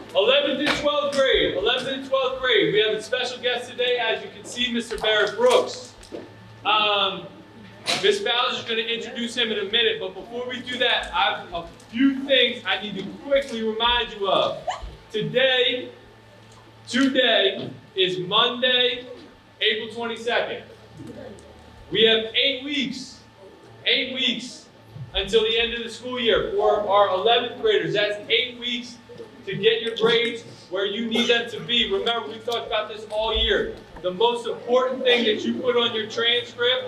11th and 12th grade, 11th and 12th grade. We have a special guest today, as you can see, Mr. Barrett Brooks. Ms. Bowser is going to introduce him in a minute, but before we do that, I have a few things I need to quickly remind you of. Today is Monday, April 22nd. We have 8 weeks until the end of the school year for our 11th graders. That's 8 weeks to get your grades where you need them to be. Remember, we've talked about this all year. The most important thing that you put on your transcript,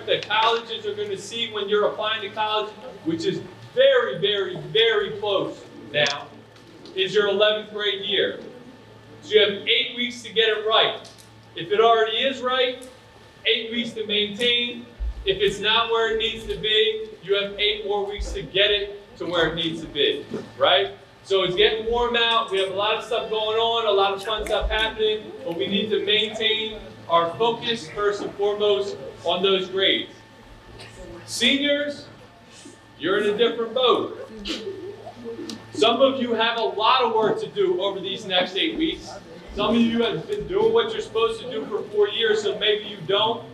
that colleges are going to see when you're applying to college, which is very, very, very close now, is your 11th grade year. So you have 8 weeks to get it right. If it already is right, 8 weeks to maintain. If it's not where it needs to be, you have 8 more weeks to get it to where it needs to be, right? So it's getting warm out. We have a lot of stuff going on, a lot of fun stuff happening, but we need to maintain our focus first and foremost on those grades. Seniors, you're in a different boat. Some of you have a lot of work to do over these next 8 weeks. Some of you have been doing what you're supposed to do for 4 years, so maybe you don't.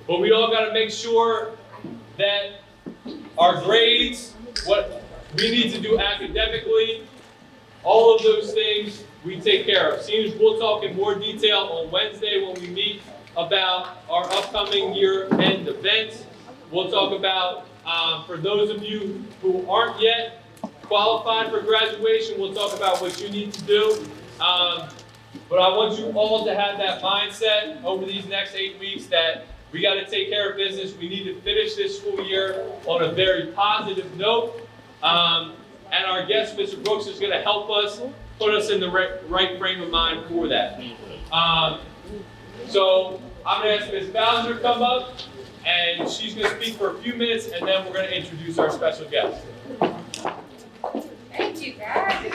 But we all got to make sure that our grades, what we need to do academically, all of those things we take care of. Seniors, we'll talk in more detail on Wednesday when we meet about our upcoming year-end events. We'll talk about, for those of you who aren't yet qualified for graduation, we'll talk about what you need to do. But I want you all to have that mindset over these next 8 weeks that we got to take care of business. We need to finish this school year on a very positive note. And our guest, Mr. Brooks, is going to help us put us in the right frame of mind for that. So I'm going to ask Ms. Bowser to come up, and she's going to speak for a few minutes, and then we're going to introduce our special guest. Thank you, guys.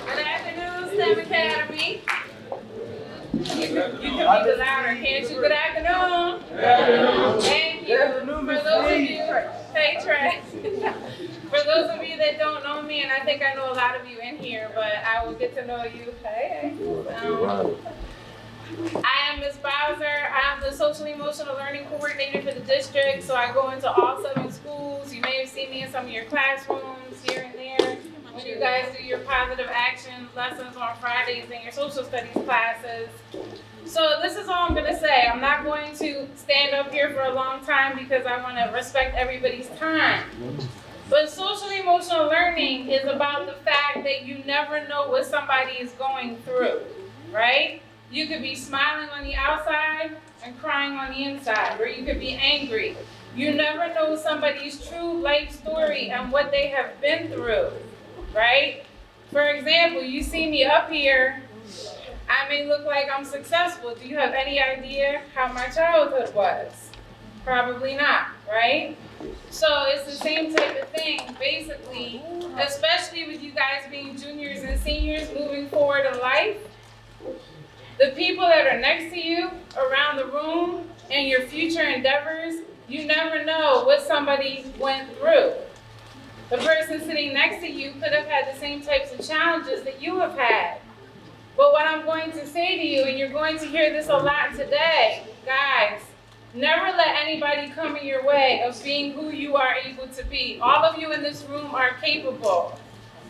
Good afternoon, STEM Academy. You can be louder, can't you? Good afternoon. Good afternoon. Thank you. For those of you, hey Trey. For those of you that don't know me, and I think I know a lot of you in here, but I will get to know you. Hey. I am Ms. Bowser. I'm the social emotional learning coordinator for the district. So I go into all 7 schools. You may have seen me in some of your classrooms here and there when you guys do your positive action lessons on Fridays and your social studies classes. So this is all I'm going to say. I'm not going to stand up here for a long time because I want to respect everybody's time. But social emotional learning is about the fact that you never know what somebody is going through, right? You could be smiling on the outside and crying on the inside, or you could be angry. You never know somebody's true life story and what they have been through, right? For example, you see me up here, I may look like I'm successful. Do you have any idea how my childhood was? Probably not, right? So it's the same type of thing, basically, especially with you guys being juniors and seniors moving forward in life. The people that are next to you around the room and your future endeavors, you never know what somebody went through. The person sitting next to you could have had the same types of challenges that you have had. But what I'm going to say to you, and you're going to hear this a lot today, guys, never let anybody come in your way of being who you are able to be. All of you in this room are capable.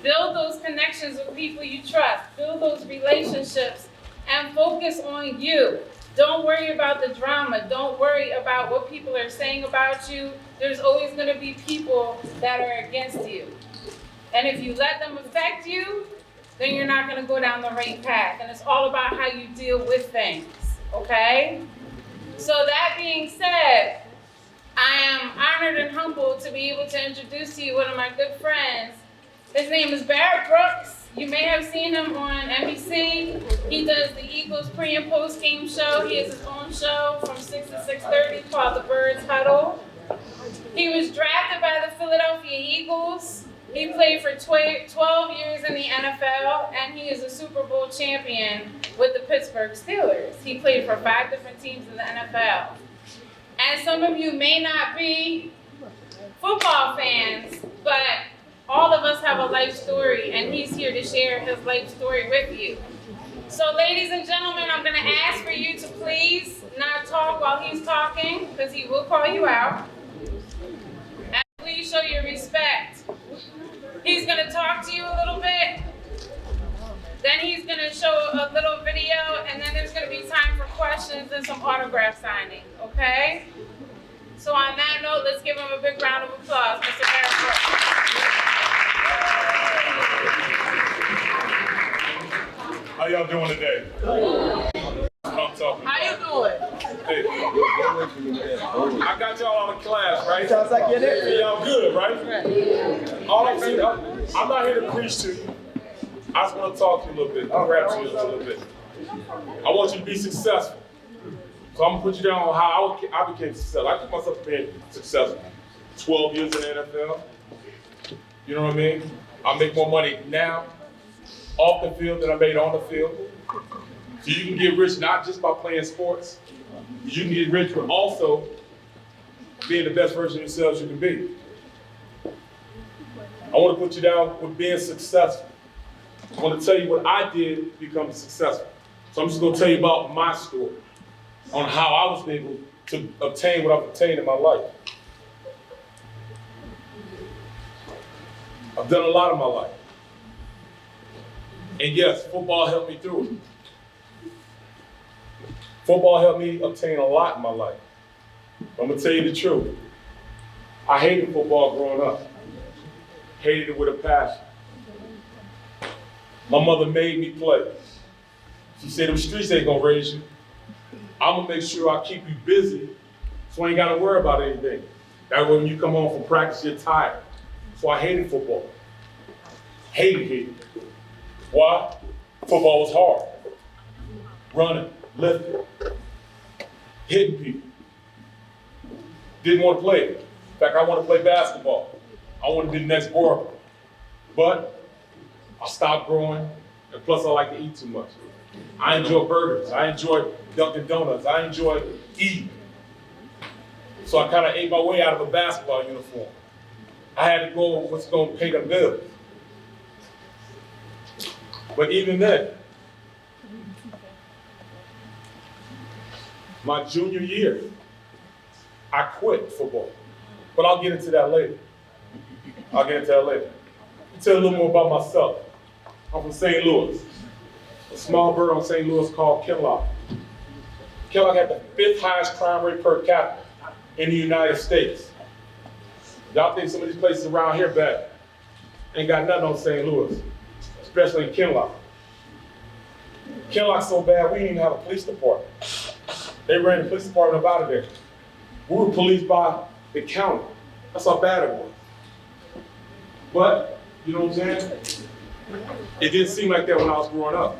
Build those connections with people you trust. Build those relationships and focus on you. Don't worry about the drama. Don't worry about what people are saying about you. There's always going to be people that are against you. And if you let them affect you, then you're not going to go down the right path. And it's all about how you deal with things, okay? So that being said, I am honored and humbled to be able to introduce to you one of my good friends. His name is Barrett Brooks. You may have seen him on NBC. He does the Eagles pre- and post-game show. He has his own show from 6 to 6:30 called The Birds Huddle. He was drafted by the Philadelphia Eagles. He played for 12 years in the NFL, and he is a Super Bowl champion with the Pittsburgh Steelers. He played for 5 different teams in the NFL. And some of you may not be football fans, but all of us have a life story, and he's here to share his life story with you. So ladies and gentlemen, I'm gonna ask for you to please not talk while he's talking, because he will call you out. And please show your respect. He's gonna talk to you a little bit, then he's gonna show a little video, and then there's gonna be time for questions and some autograph signing, okay? So on that note, let's give him a big round of applause, Mr. Barrett. How y'all doing today? I'm talking. How you doing? Hey. I got y'all out of class, right? Sounds like you're there. Y'all good, right? All I'm saying, I'm not here to preach to you. I just want to talk to you a little bit, rap to you a little bit. I want you to be successful. So I'm gonna put you down on how I became successful. I took myself to being successful. 12 years in the NFL. You know what I mean? I make more money now off the field than I made on the field. So you can get rich not just by playing sports. You can get rich, but also being the best version of yourselves you can be. I want to put you down with being successful. I want to tell you what I did to become successful. So I'm just going to tell you about my story on how I was able to obtain what I've obtained in my life. I've done a lot in my life. And yes, football helped me through it. Football helped me obtain a lot in my life. But I'm gonna tell you the truth. I hated football growing up. Hated it with a passion. My mother made me play. She said, them streets ain't gonna raise you. I'm gonna make sure I keep you busy so I ain't gotta worry about anything. That way when you come home from practice, you're tired. So I hated football. Hated it. Why? Football was hard. Running, lifting, hitting people. Didn't want to play it. In fact, I want to play basketball. I want to be the next Barrett. But I stopped growing, and plus I like to eat too much. I enjoy burgers. I enjoy Dunkin' Donuts. I enjoy eating. So I kind of ate my way out of a basketball uniform. I had to go with what's going to pay the bills. But even then, my junior year, I quit football. But I'll get into that later. I'll tell you a little more about myself. I'm from St. Louis, a small borough in St. Louis called Kinloch. Kinloch had the 5th highest crime rate per capita in the United States. Y'all think some of these places around here bad? Ain't got nothing on St. Louis, especially in Kinloch. Kinloch's so bad, we didn't even have a police department. They ran the police department up out of there. We were policed by the county. That's how bad it was. But, you know what I'm saying? It didn't seem like that when I was growing up.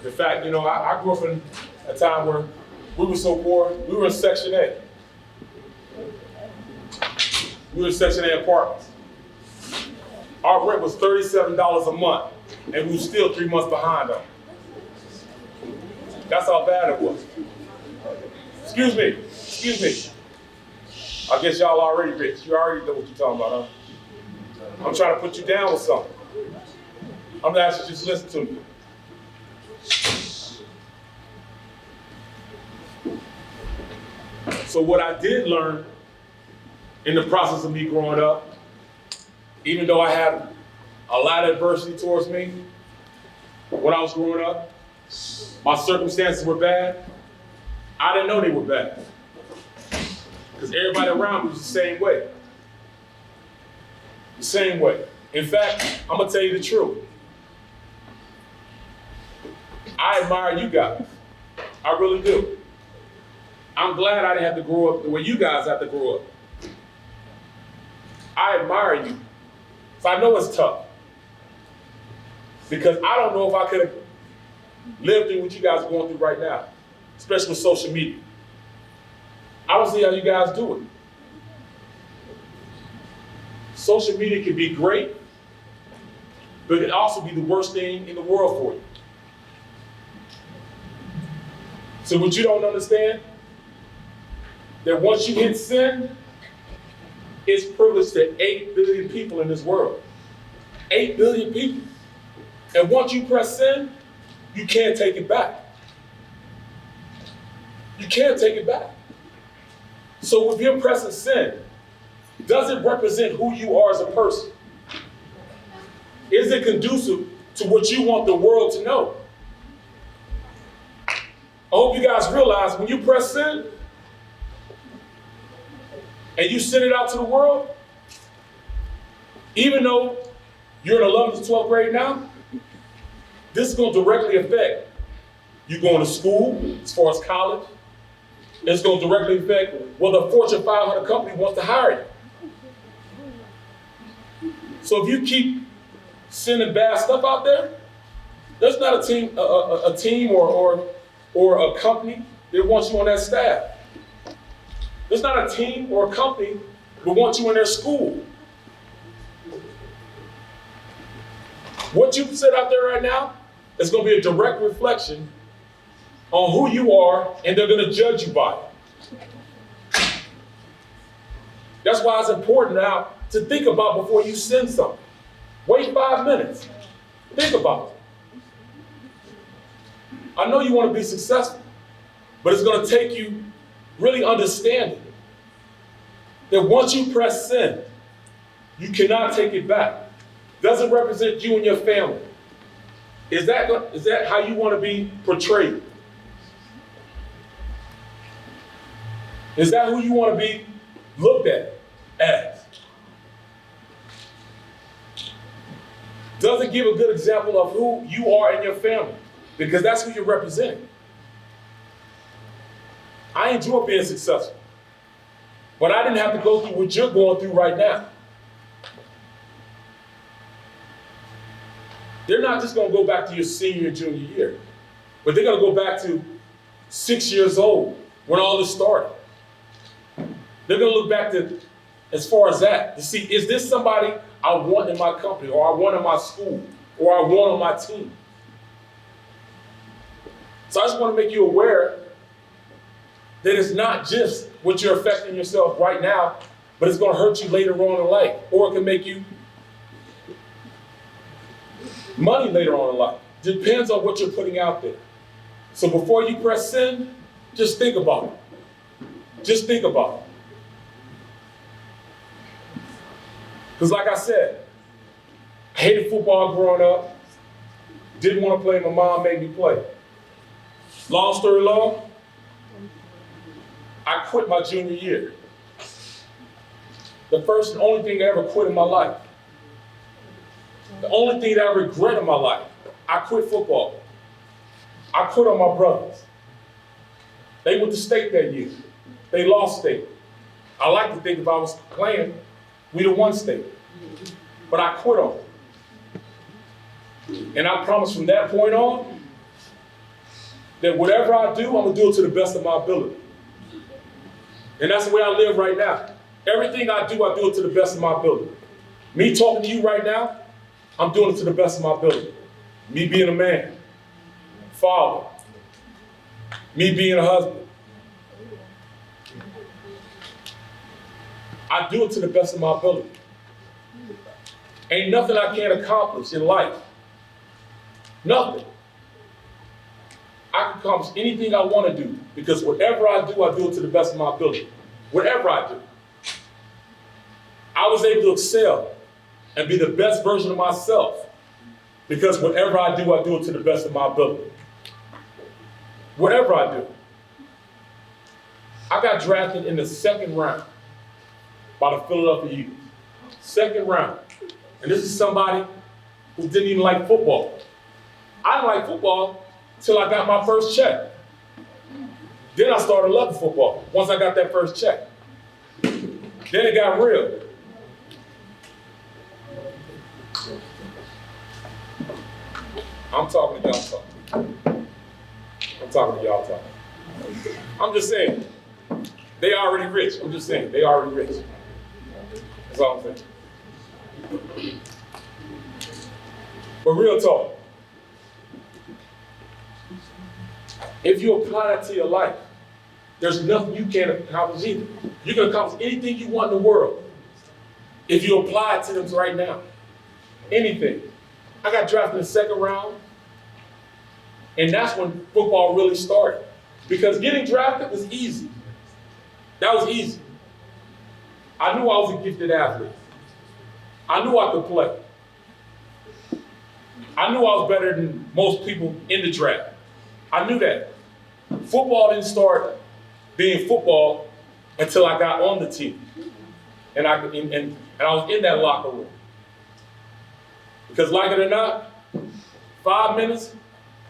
In fact, you know, I grew up in a time where we were so poor, we were in Section A. We were in Section A apartments. Our rent was $37 a month, and we were still 3 months behind them. That's how bad it was. Excuse me. I guess y'all already rich. You already know what you're talking about, huh? I'm trying to put you down with something. I'm gonna ask you to just listen to me. So what I did learn in the process of me growing up, even though I had a lot of adversity towards me when I was growing up, my circumstances were bad, I didn't know they were bad. Because everybody around me was the same way. The same way. In fact, I'm gonna tell you the truth. I admire you guys. I really do. I'm glad I didn't have to grow up the way you guys have to grow up. I admire you. So I know it's tough. Because I don't know if I could have lived through what you guys are going through right now, especially with social media. I don't see how you guys do it. Social media can be great, but it can also be the worst thing in the world for you. So what you don't understand that once you hit sin, it's privileged to 8 billion people in this world. 8 billion people. And once you press sin, you can't take it back. You can't take it back. So if you're pressing sin, does it represent who you are as a person? Is it conducive to what you want the world to know? I hope you guys realize when you press sin and you send it out to the world, even though you're in 11th to 12th grade now, this is going to directly affect you going to school, as far as college. It's going to directly affect whether a Fortune 500 company wants to hire you. So if you keep sending bad stuff out there, there's not a team or a company that wants you on that staff. There's not a team or a company that wants you in their school. What you said out there right now is going to be a direct reflection on who you are, and they're going to judge you by it. That's why it's important now to think about before you send something. Wait 5 minutes. Think about it. I know you want to be successful, but it's going to take you really understanding that once you press send, you cannot take it back. Doesn't represent you and your family. Is that how you want to be portrayed? Is that who you want to be looked at as? Doesn't give a good example of who you are in your family, because that's who you're representing. I enjoy being successful, but I didn't have to go through what you're going through right now. They're not just going to go back to your senior and junior year, but they're going to go back to 6 years old when all this started. They're going to look back to as far as that to see, is this somebody I want in my company, or I want in my school, or I want on my team? So I just want to make you aware that it's not just what you're affecting yourself right now, but it's going to hurt you later on in life, or it can make you money later on in life. Depends on what you're putting out there. So before you press send, just think about it. Just think about it. Because like I said, I hated football growing up. Didn't want to play. My mom made me play. Long story long, I quit my junior year. The first and only thing I ever quit in my life. The only thing that I regret in my life, I quit football. I quit on my brothers. They went to state that year. They lost state. I like to think if I was playing, we'd have won state. But I quit on it. And I promise from that point on that whatever I do, I'm going to do it to the best of my ability. And that's the way I live right now. Everything I do it to the best of my ability. Me talking to you right now, I'm doing it to the best of my ability. Me being a man, father, me being a husband. I do it to the best of my ability. Ain't nothing I can't accomplish in life. Nothing. I can accomplish anything I want to do, because whatever I do it to the best of my ability. Whatever I do. I was able to excel and be the best version of myself, because whatever I do it to the best of my ability. Whatever I do. I got drafted in the 2nd round by the Philadelphia Eagles. 2nd round. And this is somebody who didn't even like football. I didn't like football until I got my first check. Then I started loving football once I got that first check. Then it got real. I'm talking to y'all talking. I'm talking to y'all talking. I'm just saying, they already rich. I'm just saying, they already rich. That's all I'm saying. But real talk, if you apply that to your life, there's nothing you can't accomplish either. You can accomplish anything you want in the world if you apply it to them right now. Anything. I got drafted in the second round, and that's when football really started. Because getting drafted was easy. That was easy. I knew I was a gifted athlete. I knew I could play. I knew I was better than most people in the draft. I knew that. Football didn't start being football until I got on the team. And I was in that locker room. Because like it or not, 5 minutes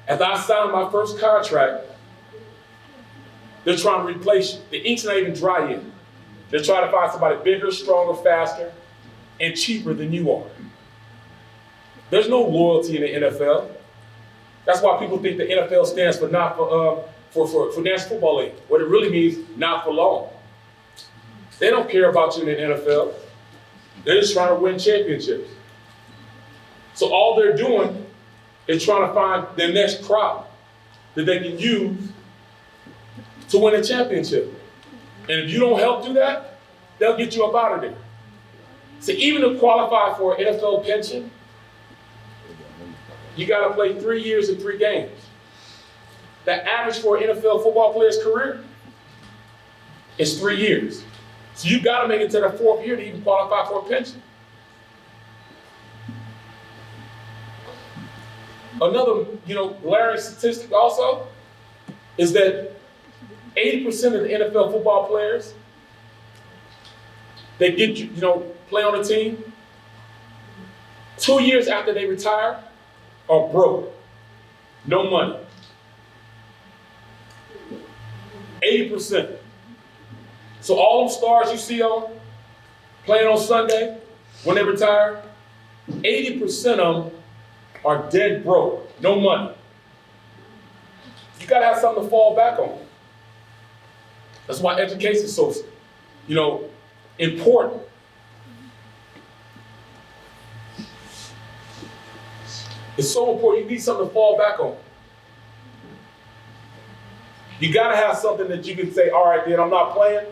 after I signed my first contract, they're trying to replace you. The ink's not even dry yet. They're trying to find somebody bigger, stronger, faster, and cheaper than you are. There's no loyalty in the NFL. That's why people think the NFL stands for for National Football League. What it really means, not for long. They don't care about you in the NFL. They're just trying to win championships. So all they're doing is trying to find their next crop that they can use to win a championship. And if you don't help do that, they'll get you up out of there. So even to qualify for an NFL pension, you got to play 3 years and 3 games. The average for an NFL football player's career is 3 years. So you got to make it to the 4th year to even qualify for a pension. Another, glaring statistic also is that 80% of the NFL football players that play on a team, 2 years after they retire, are broke. No money. 80%. So all them stars you see playing on Sunday, when they retire, 80% of them are dead broke. No money. You gotta have something to fall back on. That's why education is so, important. It's so important. You need something to fall back on. You gotta have something that you can say, all right, then I'm not playing.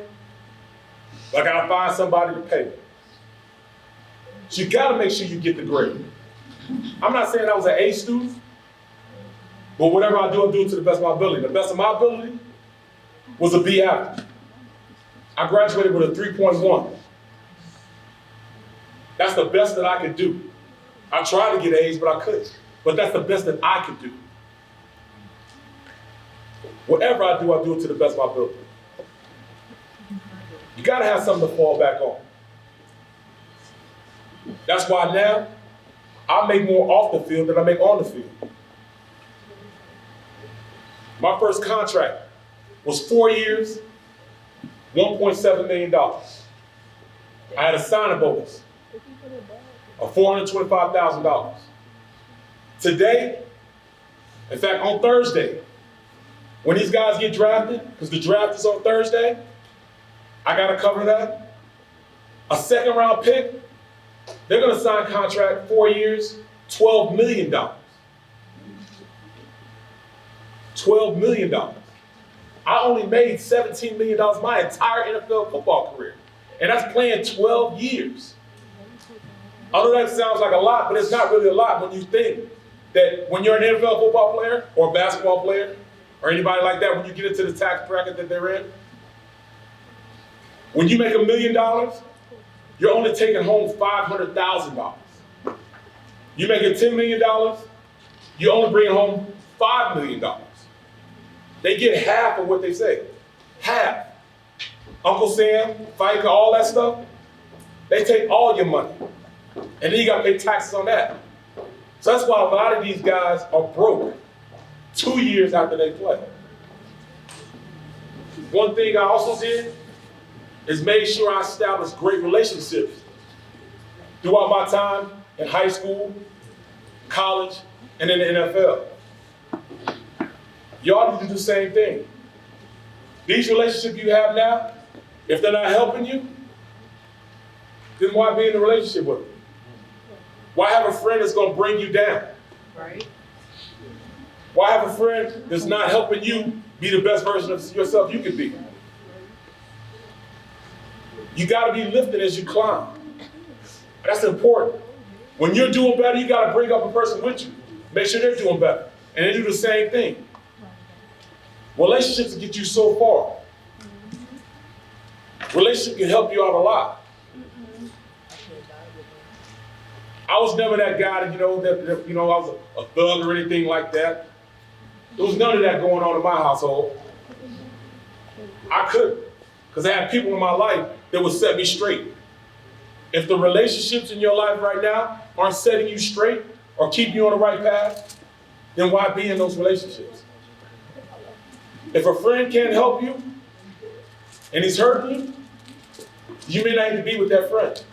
I gotta find somebody to pay me. So you gotta make sure you get the grade. I'm not saying I was an A student, but whatever I do it to the best of my ability. The best of my ability was a B average. I graduated with a 3.1. That's the best that I could do. I tried to get A's, but I couldn't. But that's the best that I could do. Whatever I do it to the best of my ability. You gotta have something to fall back on. That's why now, I make more off the field than I make on the field. My first contract was 4 years, $1.7 million. I had a signing bonus of $425,000. Today, in fact, on Thursday, when these guys get drafted, because the draft is on Thursday, I gotta cover that. A 2nd round pick, they're gonna sign a contract 4 years, $12 million. $12 million. I only made $17 million my entire NFL football career. And that's playing 12 years. I know that sounds like a lot, but it's not really a lot when you think that when you're an NFL football player or a basketball player or anybody like that, when you get into the tax bracket that they're in, when you make $1 million, you're only taking home $500,000. You making $10 million, you're only bringing home $5 million. They get half of what they say. Half. Uncle Sam, FICA, all that stuff, they take all your money. And then you gotta pay taxes on that. So that's why a lot of these guys are broke 2 years after they play. One thing I also did is made sure I established great relationships throughout my time in high school, college, and in the NFL. Y'all need to do the same thing. These relationships you have now, if they're not helping you, then why be in a relationship with them? Why have a friend that's gonna bring you down? Right. Why have a friend that's not helping you be the best version of yourself you can be. You gotta be lifted as you climb. That's important. When you're doing better, you gotta bring up a person with you. Make sure they're doing better. And they do the same thing. Relationships get you so far. Relationship can help you out a lot. I was never that guy that, I was a thug or anything like that. There was none of that going on in my household. I couldn't, because I had people in my life that would set me straight. If the relationships in your life right now aren't setting you straight or keeping you on the right path, then why be in those relationships? If a friend can't help you and he's hurting you, you may not need to be with that friend.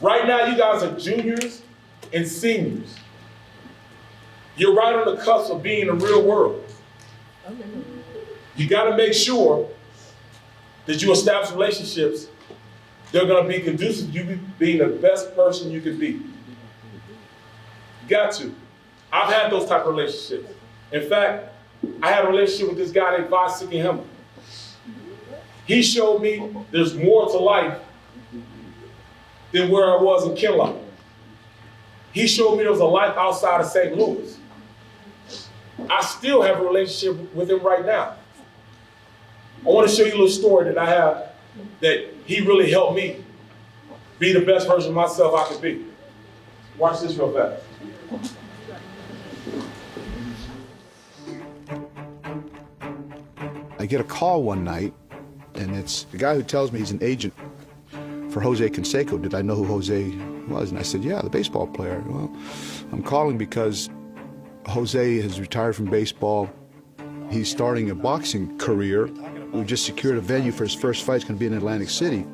Right now, you guys are juniors and seniors. You're right on the cusp of being in the real world. You gotta make sure that you establish relationships that are gonna be conducive to you being the best person you can be. You got to. I've had those type of relationships. In fact, I had a relationship with this guy named Barrett. He showed me there's more to life than where I was in Kinlock. He showed me there was a life outside of St. Louis. I still have a relationship with him right now. I want to show you a little story that I have that he really helped me be the best version of myself I could be. Watch this real fast. I get a call one night, and it's the guy who tells me he's an agent for Jose Canseco. Did I know who Jose was? And I said, yeah, the baseball player. Well, I'm calling because Jose has retired from baseball. He's starting a boxing career. We just secured a venue for his first fight. It's going to be in Atlantic City.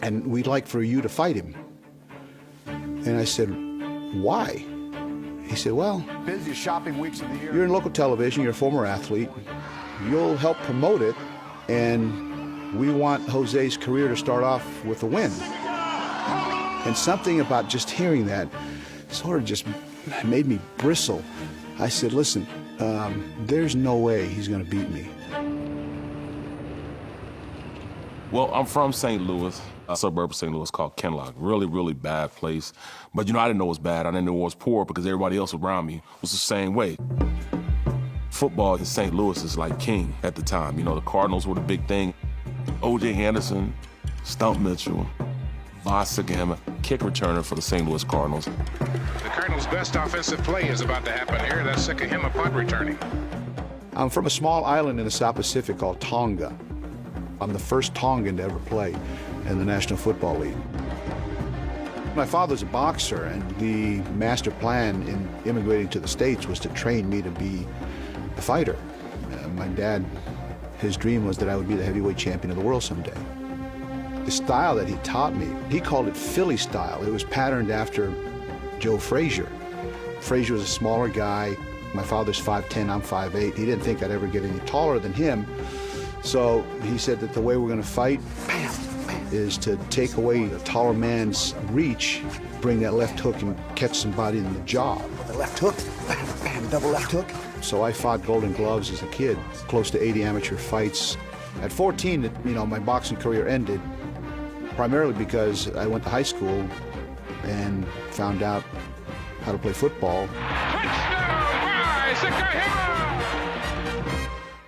And we'd like for you to fight him. And I said, why? He said, well, busiest shopping weeks of the year. You're in local television, you're a former athlete. You'll help promote it, and we want Jose's career to start off with a win. And something about just hearing that sort of just made me bristle. I said, listen, there's no way he's going to beat me. Well, I'm from St. Louis, a suburb of St. Louis called Kinlock. Really, really bad place. But, I didn't know it was bad. I didn't know it was poor because everybody else around me was the same way. Football in St. Louis is like king at the time. The Cardinals were the big thing. O.J. Henderson, Stump Mitchell, Sikahema, kick returner for the St. Louis Cardinals. The Cardinals' best offensive play is about to happen here. That's Sikahema punt returning. I'm from a small island in the South Pacific called Tonga. I'm the first Tongan to ever play in the National Football League. My father's a boxer, and the master plan in immigrating to the States was to train me to be a fighter. My dad, his dream was that I would be the heavyweight champion of the world someday. The style that he taught me, he called it Philly style. It was patterned after Joe Frazier. Frazier was a smaller guy. My father's 5'10", I'm 5'8". He didn't think I'd ever get any taller than him. So he said that the way we're going to fight is to take away the taller man's reach, bring that left hook and catch somebody in the jaw. The left hook, bam, double left hook. So I fought Golden Gloves as a kid, close to 80 amateur fights. At 14, my boxing career ended, primarily because I went to high school and found out how to play football.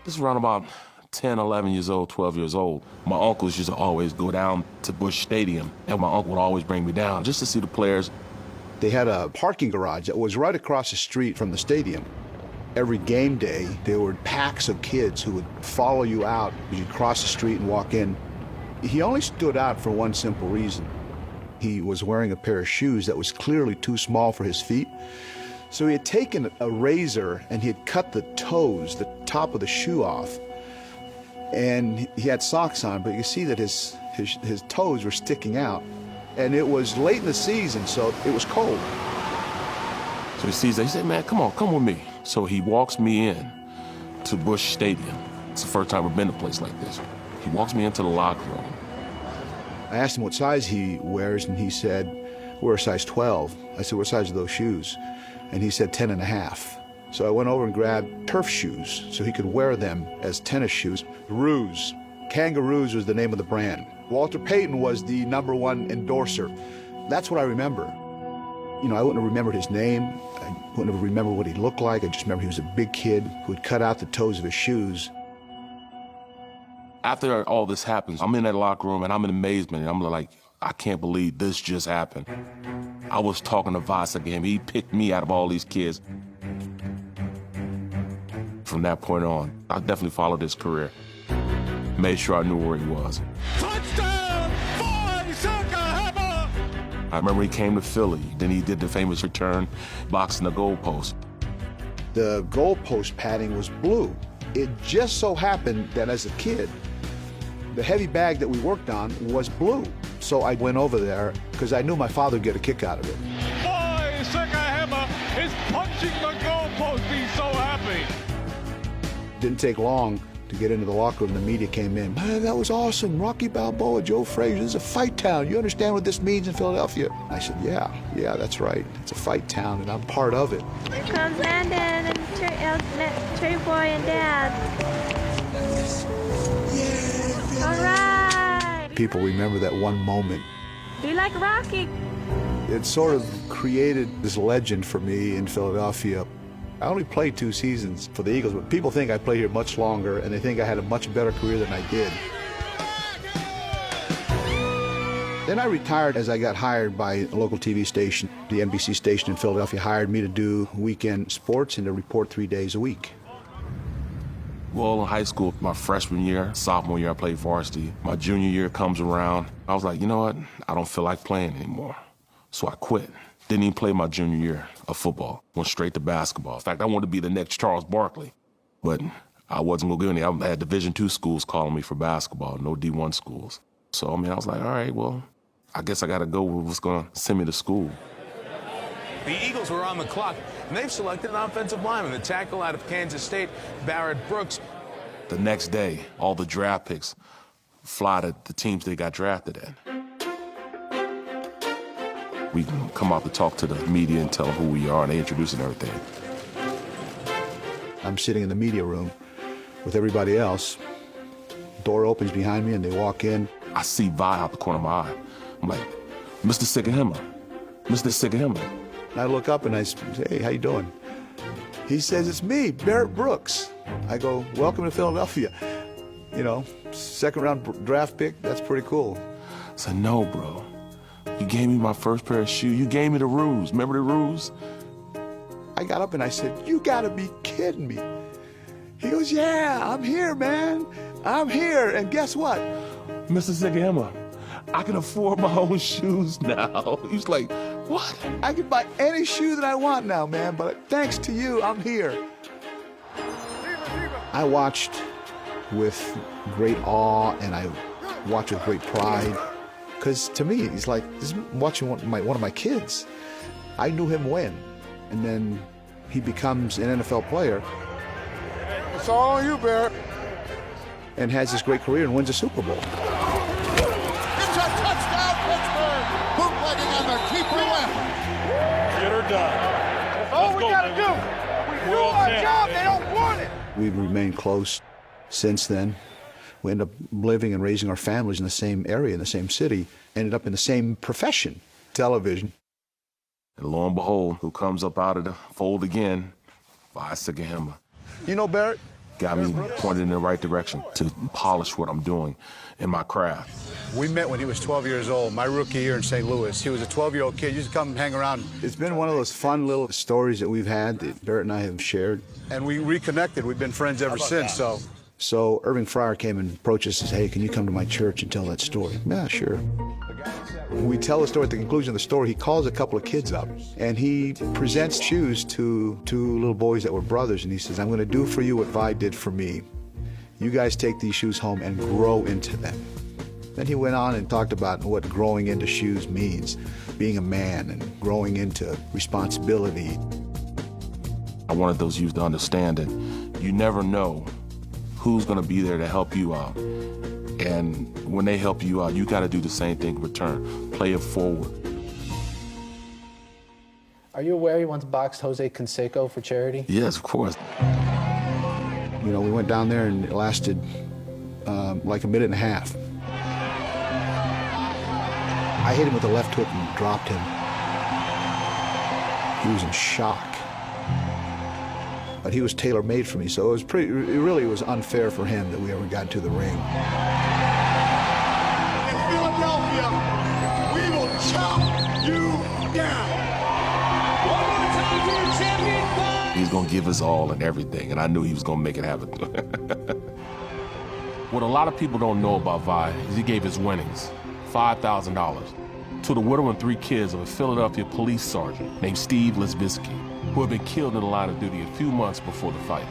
This is around about 10, 11 years old, 12 years old. My uncles used to always go down to Busch Stadium, and my uncle would always bring me down just to see the players. They had a parking garage that was right across the street from the stadium. Every game day, there were packs of kids who would follow you out as you cross the street and walk in. He only stood out for one simple reason. He was wearing a pair of shoes that was clearly too small for his feet. So he had taken a razor and he had cut the toes, the top of the shoe off. And he had socks on, but you see that his toes were sticking out. And it was late in the season, so it was cold. So he sees that, he said, man, come on, come with me. So he walks me in to Busch Stadium. It's the first time I've been to a place like this. He walks me into the locker room. I asked him what size he wears, and he said, we're a size 12. I said, what size are those shoes? And he said 10 and a half. So I went over and grabbed turf shoes so he could wear them as tennis shoes. Roos. Kangaroos was the name of the brand. Walter Payton was the #1 endorser. That's what I remember. You know, I wouldn't have remembered his name. I wouldn't have remembered what he looked like. I just remember he was a big kid who would cut out the toes of his shoes. After all this happens, I'm in that locker room and I'm in amazement. And I'm like, I can't believe this just happened. I was talking to Voss again. He picked me out of all these kids. From that point on, I definitely followed his career. Made sure I knew where he was. Touchdown! I remember he came to Philly. Then he did the famous return, boxing the goalpost. The goalpost padding was blue. It just so happened that as a kid, the heavy bag that we worked on was blue. So I went over there because I knew my father would get a kick out of it. Boy, Sekahema is punching the goalpost. He's so happy. Didn't take long to get into the locker room. The media came in. Man, that was awesome. Rocky Balboa, Joe Frazier. This is a fight town. You understand what this means in Philadelphia? I said, yeah, that's right. It's a fight town, and I'm part of it. Here comes Landon and Trey Boy and Dad. All right. People remember that one moment. Do you like Rocky? It sort of created this legend for me in Philadelphia. I only played 2 seasons for the Eagles, but people think I played here much longer, and they think I had a much better career than I did. Then I retired as I got hired by a local TV station. The NBC station in Philadelphia hired me to do weekend sports and to report 3 days a week. Well, in high school, my freshman year, sophomore year, I played varsity. My junior year comes around. I was like, you know what? I don't feel like playing anymore. So I quit. Didn't even play my junior year of football. Went straight to basketball. In fact, I wanted to be the next Charles Barkley. But I wasn't going to go any. I had Division II schools calling me for basketball, no D1 schools. So, I mean, I was like, all right, well, I guess I got to go with what's going to send me to school. The Eagles were on the clock, and they've selected an offensive lineman, the tackle out of Kansas State, Barrett Brooks. The next day, all the draft picks fly to the teams they got drafted at. We can come out to talk to the media and tell them who we are, and they introduce and everything. I'm sitting in the media room with everybody else. Door opens behind me, and they walk in. I see Vi out the corner of my eye. I'm like, Mr. Sekahema, Mr. Sekahema. And I look up and I say, hey, how you doing? He says, it's me, Barrett Brooks. I go, welcome to Philadelphia. You know, 2nd round draft pick, that's pretty cool. I said, no, bro. You gave me my first pair of shoes. You gave me the Roos. Remember the Roos? I got up and I said, you gotta be kidding me. He goes, yeah, I'm here, man. I'm here. And guess what? Mr. Sekahema, I can afford my own shoes now. He was like, what? I can buy any shoe that I want now, man, but thanks to you, I'm here. I watched with great awe and I watched with great pride. Because to me, it's like this is watching one of my kids. I knew him when, and then he becomes an NFL player. It's all on you, Barrett. And has this great career and wins a Super Bowl. It's a touchdown, Pittsburgh. Bootlegging on their keeper left. Get her done. That's all we got to do. We do our job. They don't want it. We've remained close since then. We ended up living and raising our families in the same area, in the same city, ended up in the same profession, television. And lo and behold, who comes up out of the fold again? Vi Sekahema. You know Barrett? Got me pointed in the right direction to polish what I'm doing in my craft. We met when he was 12 years old, my rookie year in St. Louis. He was a 12-year-old kid. He used to come and hang around. It's been one of those fun little stories that we've had that Barrett and I have shared. And we reconnected. We've been friends ever since, So Irving Fryer came and approached us and said, hey, can you come to my church and tell that story? Yeah, sure. When we tell the story, at the conclusion of the story, he calls a couple of kids up and he presents shoes to 2 little boys that were brothers, and he says, I'm going to do for you what Vi did for me. You guys take these shoes home and grow into them. Then he went on and talked about what growing into shoes means, being a man and growing into responsibility. I wanted those youth to understand that you never know who's going to be there to help you out. And when they help you out, you got to do the same thing in return. Play it forward. Are you aware he once boxed Jose Canseco for charity? Yes, of course. You know, we went down there and it lasted like a minute and a half. I hit him with a left hook and dropped him. He was in shock. But he was tailor-made for me, so it was it really was unfair for him that we ever got to the ring. In Philadelphia, we will chop you down. One more time for the champion. He's gonna give us all and everything, and I knew he was gonna make it happen. What a lot of people don't know about Vi is he gave his winnings, $5,000, to the widow and 3 kids of a Philadelphia police sergeant named Steve Lesbisky, who had been killed in the line of duty a few months before the fight.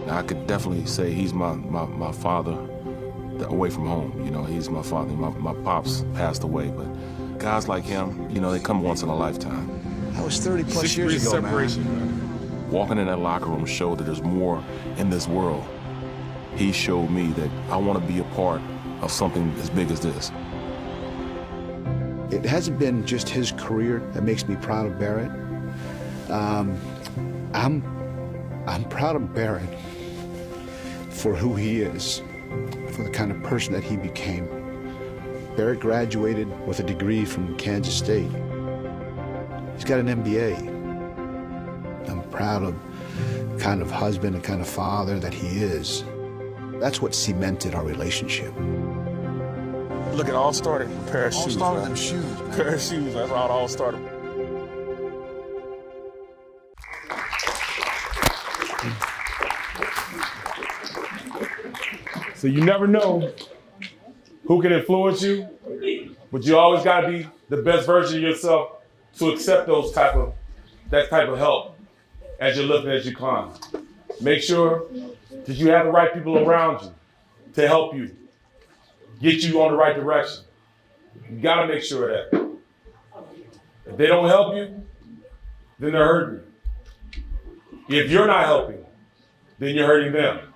Now, I could definitely say he's my father away from home. You know, he's my father. My pops passed away, but guys like him, you know, they come once in a lifetime. That was 30 plus years ago, man. Walking in that locker room showed that there's more in this world. He showed me that I want to be a part of something as big as this. It hasn't been just his career that makes me proud of Barrett. I'm proud of Barrett for who he is, for the kind of person that he became. Barrett graduated with a degree from Kansas State. He's got an MBA. I'm proud of the kind of husband and kind of father that he is. That's what cemented our relationship. Look, it all started with a pair of shoes. All started with them shoes, man. Pair of shoes, that's how it all started. So you never know who can influence you, but you always gotta be the best version of yourself to accept that type of help as you're looking as you climb. Make sure that you have the right people around you to help you, get you on the right direction. You gotta make sure of that. If they don't help you, then they're hurting you. If you're not helping, then you're hurting them.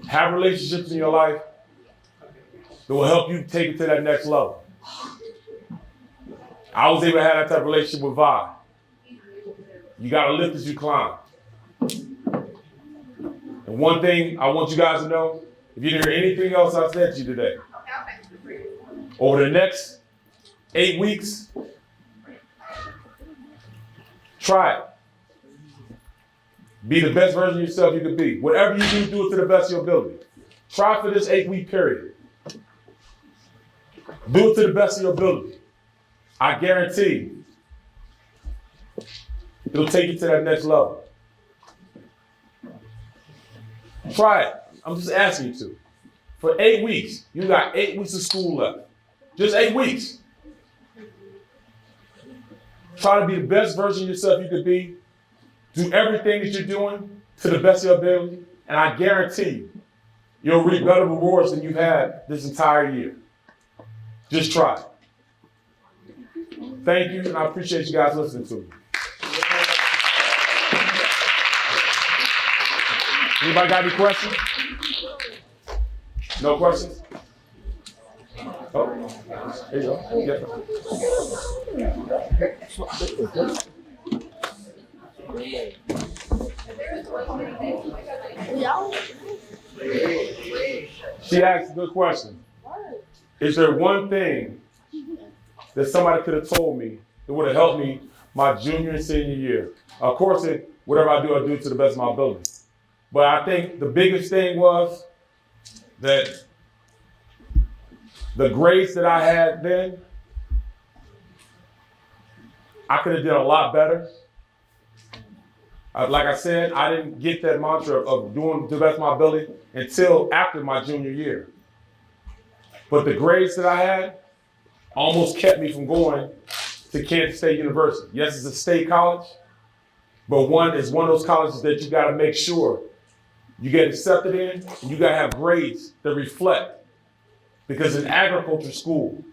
Have relationships in your life that will help you take it to that next level. I was able to have that type of relationship with Vi. You gotta lift as you climb. And one thing I want you guys to know, if you didn't hear anything else I said to you today, over the next 8 weeks, try it. Be the best version of yourself you could be. Whatever you do it to the best of your ability. Try for this 8-week period. Do it to the best of your ability. I guarantee it'll take you to that next level. Try it. I'm just asking you to. For 8 weeks, you got 8 weeks of school left. Just 8 weeks. Try to be the best version of yourself you could be. Do everything that you're doing to the best of your ability, and I guarantee you, you'll reap better rewards than you've had this entire year. Just try it. Thank you, and I appreciate you guys listening to me. Anybody got any questions? No questions? Oh, there you go. She asked a good question. Is there one thing that somebody could have told me that would have helped me my junior and senior year? Of course, whatever I do it to the best of my ability. But I think the biggest thing was that the grades that I had then, I could have done a lot better. Like I said, I didn't get that mantra of doing the best of my ability until after my junior year. But the grades that I had almost kept me from going to Kansas State University. Yes, it's a state college, but it's one of those colleges that you gotta make sure you get accepted in, and you gotta have grades that reflect. Because it's an agriculture school,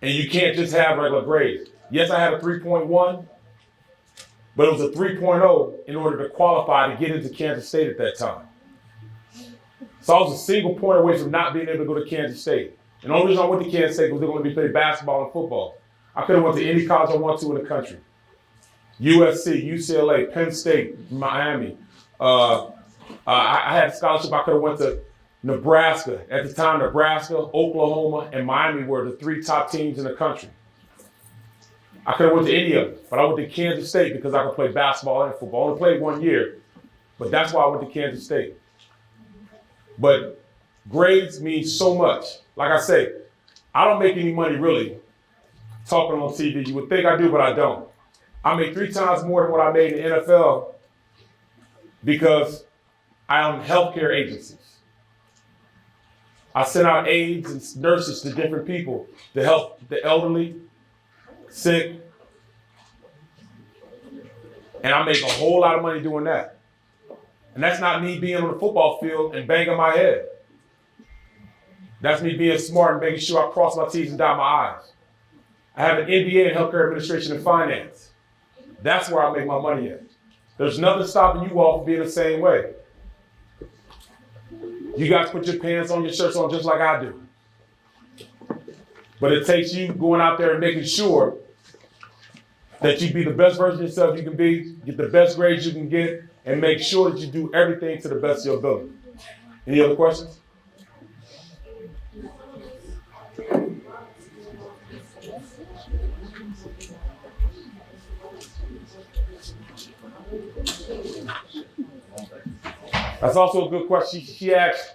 and you can't just have regular grades. Yes, I had a 3.1, but it was a 3.0 in order to qualify to get into Kansas State at that time. So I was a single point away from not being able to go to Kansas State. And the only reason I went to Kansas State was they were going to be playing basketball and football. I could have went to any college I want to in the country. USC, UCLA, Penn State, Miami. I had a scholarship. I could have went to Nebraska. At the time, Nebraska, Oklahoma, and Miami were the 3 top teams in the country. I could have went to any of them, but I went to Kansas State because I could play basketball and football. I only played 1 year, but that's why I went to Kansas State. But grades mean so much. Like I say, I don't make any money really talking on TV. You would think I do, but I don't. I make 3 times more than what I made in the NFL because I own healthcare agencies. I send out aides and nurses to different people to help the elderly, sick, and I make a whole lot of money doing that. And that's not me being on the football field and banging my head. That's me being smart and making sure I cross my T's and dot my I's. I have an MBA in healthcare administration and finance. That's where I make my money at. There's nothing stopping you all from being the same way. You guys put your pants on, your shirts on just like I do. But it takes you going out there and making sure that you be the best version of yourself you can be, get the best grades you can get, and make sure that you do everything to the best of your ability. Any other questions? That's also a good question. She asked,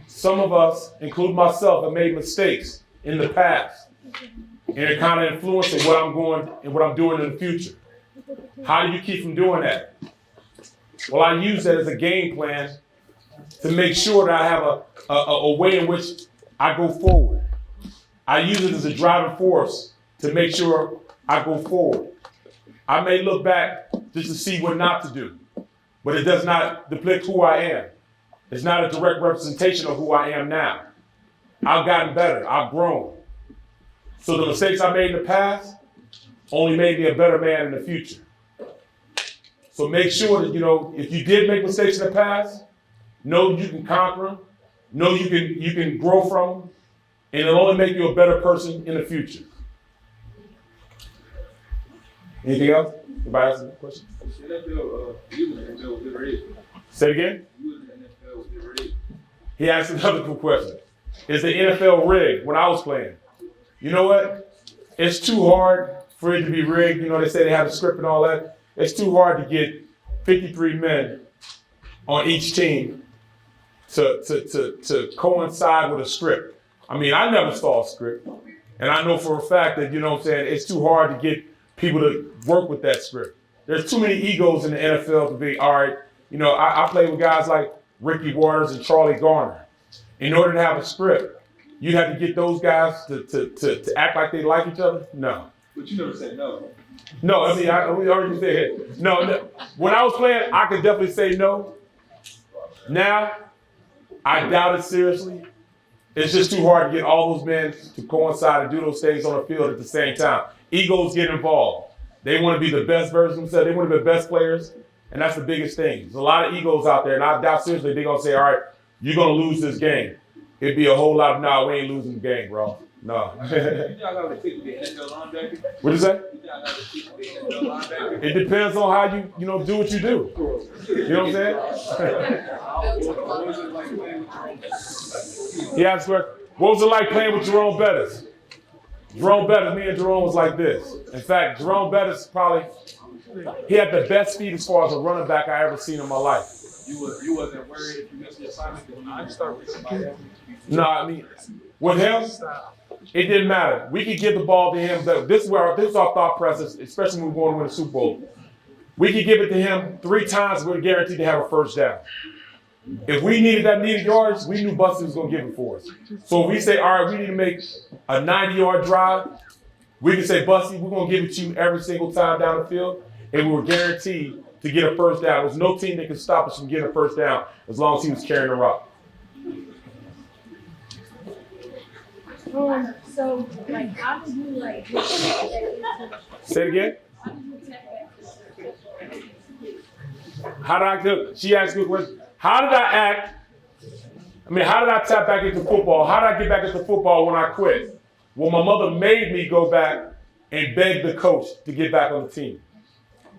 some of us, including myself, have made mistakes in the past. And it kind of influences what I'm going and what I'm doing in the future. How do you keep from doing that? Well, I use that as a game plan to make sure that I have a way in which I go forward. I use it as a driving force to make sure I go forward. I may look back just to see what not to do, but it does not depict who I am. It's not a direct representation of who I am now. I've gotten better, I've grown. So the mistakes I made in the past only made me a better man in the future. So make sure that, if you did make mistakes in the past, know you can conquer them, know you can grow from them, and it'll only make you a better person in the future. Anything else? Anybody else have a question? Say it again? He asked another good question. Is the NFL rigged when I was playing? You know what? It's too hard for it to be rigged. They say they have a script and all that. It's too hard to get 53 men on each team to coincide with a script. I mean, I never saw a script. And I know for a fact that, it's too hard to get people to work with that script. There's too many egos in the NFL to be, all right, I play with guys like Ricky Waters and Charlie Garner. In order to have a script, you'd have to get those guys to act like they like each other? No. But you never said no. No, I mean, we already said it. No. When I was playing, I could definitely say no. Now, I doubt it seriously. It's just too hard to get all those men to coincide and do those things on the field at the same time. Egos get involved. They want to be the best version of themselves. They want to be the best players, and that's the biggest thing. There's a lot of egos out there, and I doubt seriously they're going to say, all right, you're going to lose this game. It'd be a whole lot of, no, we ain't losing the game, bro. No. What'd you say? It depends on how you do what you do. You know what I'm saying? He asked, what was it like playing with Jerome Bettis? Jerome Bettis, me and Jerome was like this. In fact, Jerome Bettis he had the best feet as far as a running back I ever seen in my life. You wasn't worried if you missed your assignment? I start with somebody else. No, I mean, with him, it didn't matter. We could give the ball to him. This is our thought process, especially when we're going to win a Super Bowl. We could give it to him 3 times, we're guaranteed to have a first down. If we needed yards, we knew Buster was going to give it for us. So if we say, all right, we need to make a 90-yard drive, we can say, Busty, we're going to give it to you every single time down the field, and we were guaranteed to get a first down. There's no team that could stop us from getting a first down as long as he was carrying the rock. So, how did you, Say it again? How did I do? She asked me a question. How did I act? How did I tap back into football? How did I get back into football when I quit? Well, my mother made me go back and begged the coach to get back on the team.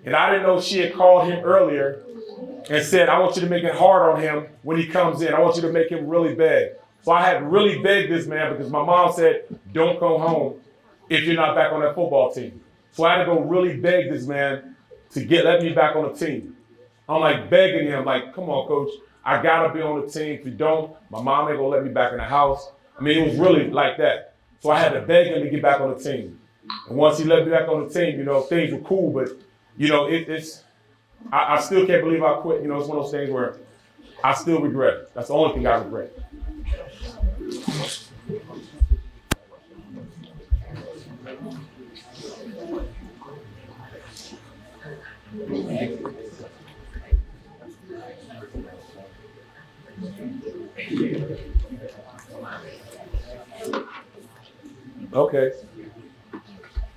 And I didn't know she had called him earlier and said, I want you to make it hard on him when he comes in. I want you to make him really beg. So I had to really beg this man because my mom said, don't come home if you're not back on that football team. So I had to go really beg this man to let me back on the team. I'm like begging him, like, come on, coach, I gotta be on the team. If you don't, my mom ain't gonna let me back in the house. I mean, it was really like that. So I had to beg him to get back on the team. And once he let me back on the team, you know, things were cool, but you know, I still can't believe I quit. You know, it's one of those things where I still regret it. That's the only thing I regret. Okay.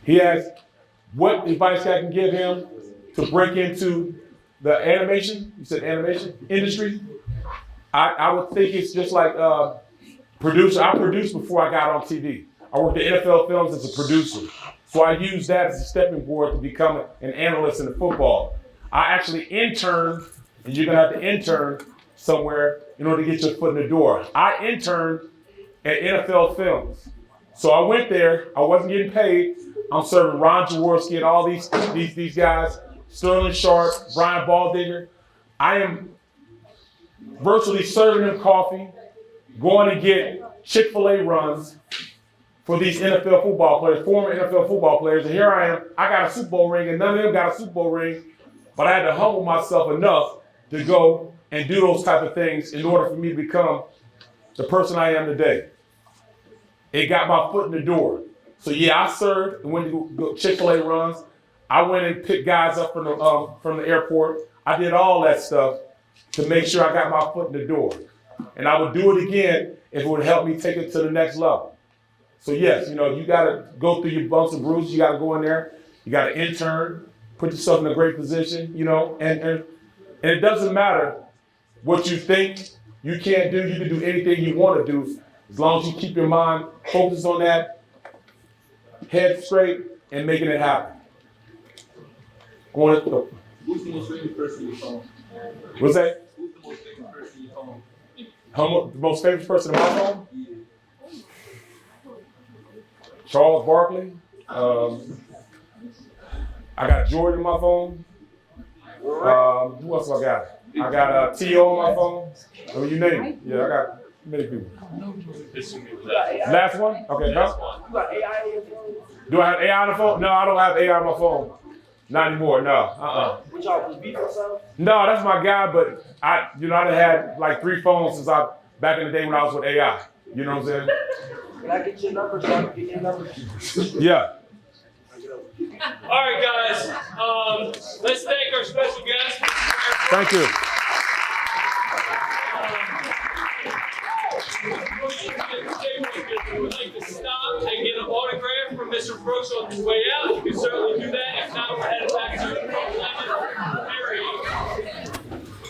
He asked what advice I can give him to break into the animation, you said animation industry. I would think it's just like producer. I produced before I got on TV. I worked at NFL Films as a producer. So I used that as a stepping board to become an analyst in the football. I actually interned, and you're gonna have to intern somewhere in order to get your foot in the door. I interned at NFL Films. So I went there, I wasn't getting paid. I'm serving Ron Jaworski and all these guys, Sterling Sharp, Brian Baldinger. I am virtually serving them coffee, going to get Chick-fil-A runs for these NFL football players, former NFL football players. And here I am, I got a Super Bowl ring and none of them got a Super Bowl ring, but I had to humble myself enough to go and do those type of things in order for me to become the person I am today. It got my foot in the door. So yeah, I served and went to go Chick-fil-A runs. I went and picked guys up from the airport. I did all that stuff to make sure I got my foot in the door. And I would do it again if it would help me take it to the next level. So yes, you know, you gotta go through your bumps and bruises. You gotta go in there. You gotta intern, put yourself in a great position, you know, and it doesn't matter what you think you can't do. You can do anything you want to do as long as you keep your mind focused on that, head straight, and making it happen. Who's the most famous person in your phone? What's that? Who's the most famous person in your phone? The most famous person in my phone? Yeah. Charles Barkley. I got Jordan in my phone. Who else I got? I got T.O. on my phone. Oh, you name it. Yeah, I got many people. Last one? Okay, no. Do I have AI on the phone? No, I don't have AI on my phone. Not anymore, no. Would y'all beat yourself? No, that's my guy, but I done had like 3 phones since back in the day when I was with AI. You know what I'm saying? Can I get your number so I can get your number? Yeah. All right, guys. Let's thank our special guest. Thank you. If you would like to stop and get an autograph from Mr. Brooks on his way out, you can certainly do that. If not, we're headed back to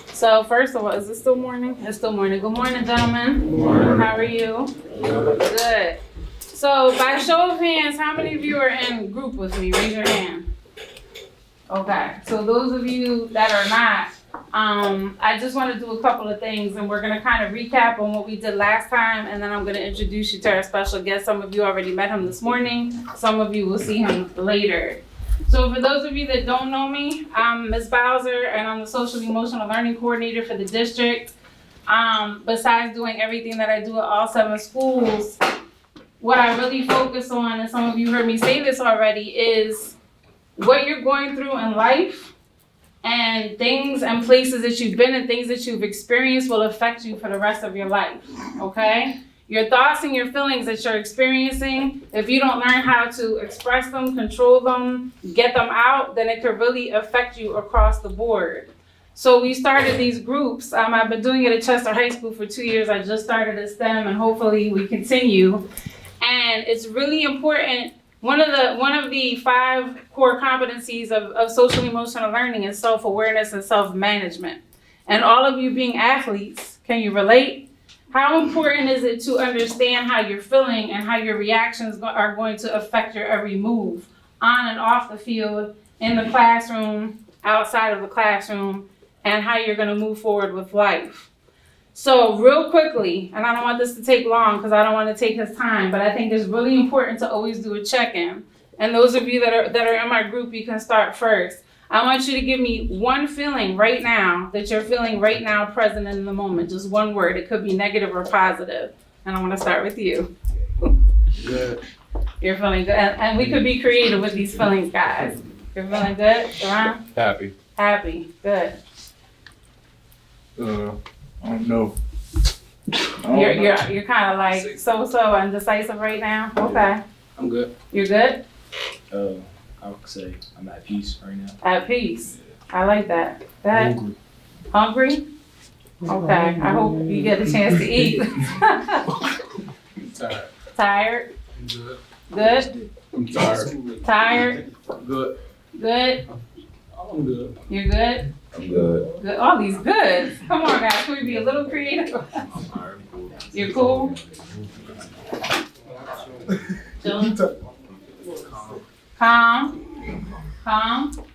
the So first of all, is it still morning? It's still morning. Good morning, gentlemen. Good morning. How are you? Good. So by show of hands, how many of you are in group with me? Raise your hand. Okay. So those of you that are not, I just want to do a couple of things, and we're going to kind of recap on what we did last time, and then I'm going to introduce you to our special guest. Some of you already met him this morning. Some of you will see him later. So for those of you that don't know me, I'm Ms. Bowser, and I'm the Social Emotional Learning Coordinator for the district. Besides doing everything that I do at all 7 schools, what I really focus on, and some of you heard me say this already, is what you're going through in life and things and places that you've been and things that you've experienced will affect you for the rest of your life, okay? Your thoughts and your feelings that you're experiencing, if you don't learn how to express them, control them, get them out, then it could really affect you across the board. So we started these groups. I've been doing it at Chester High School for 2 years. I just started at STEM, and hopefully we continue. And it's really important. One of the 5 core competencies of social emotional learning is self-awareness and self-management. And all of you being athletes, can you relate? How important is it to understand how you're feeling and how your reactions are going to affect your every move on and off the field, in the classroom, outside of the classroom, and how you're gonna move forward with life. So real quickly, and I don't want this to take long because I don't want to take his time, but I think it's really important to always do a check-in. And those of you that are in my group, you can start first. I want you to give me one feeling right now that you're feeling right now, present in the moment. Just one word. It could be negative or positive. And I want to start with you. Good. You're feeling good. And we could be creative with these feelings, guys. You're feeling good, Duran? Happy. Happy. Good. I don't know. You're kind of like so undecisive right now. Okay. I'm good. You're good? I would say I'm at peace right now. At peace. I like that. That hungry? Okay. I hope you get a chance to eat. Tired. Tired? Good. Good? I'm tired. Tired? Good. Good? I'm good. You're good? I'm good. Good. All these goods. Come on, guys. Can we be a little creative? You're cool? Chilling? Calm? Calm?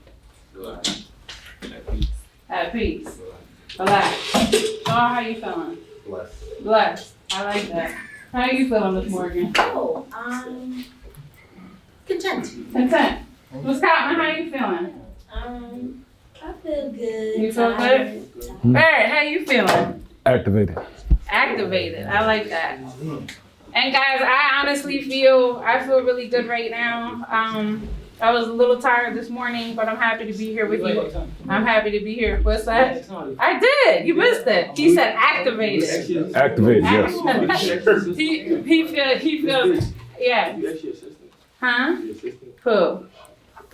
At peace. Relax. So how you feeling? Blessed. Blessed. I like that. How are you feeling, Miss Morgan? Oh, content. Content. Miss Cotton, how you feeling? I feel good. You feel good? Barrett, how you feeling? Activated. Activated. I like that. And guys, I honestly feel really good right now. I was a little tired this morning, but I'm happy to be here with you. I'm happy to be here. What's that? I did. You missed it. He said activated. Activated, yes. he feels. Yeah. Huh? Who?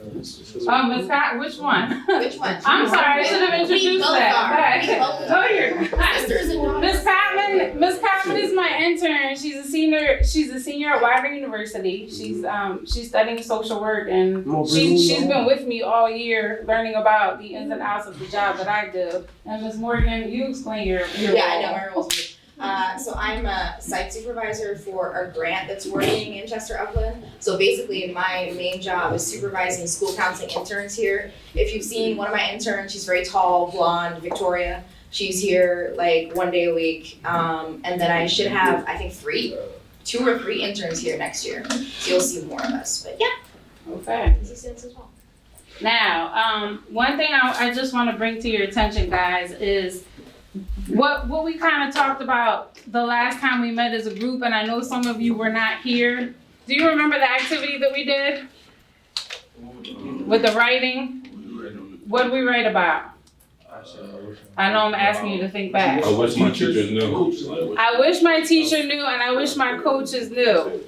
Oh, Miss Scott, which one? Which one? I'm sorry, I should have introduced that. No, you're Miss Cottman is my intern. She's a senior at Wilder University. She's studying social work, and she's been with me all year learning about the ins and outs of the job that I do. And Miss Morgan, you explain your Yeah, role. I know my roles. So I'm a site supervisor for our grant that's working in Chester Upland. So basically my main job is supervising school counseling interns here. If you've seen one of my interns, she's very tall, blonde, Victoria. She's here like 1 day a week. And then I should have, I think 2 or 3 interns here next year. So you'll see more of us, but yeah. Okay. Easy sense as well. Now, one thing I just want to bring to your attention, guys, is what we kind of talked about the last time we met as a group, and I know some of you were not here. Do you remember the activity that we did with the writing? What did we write about? I know I'm asking you to think back. I wish my teachers knew. I wish my teacher knew, and I wish my coaches knew.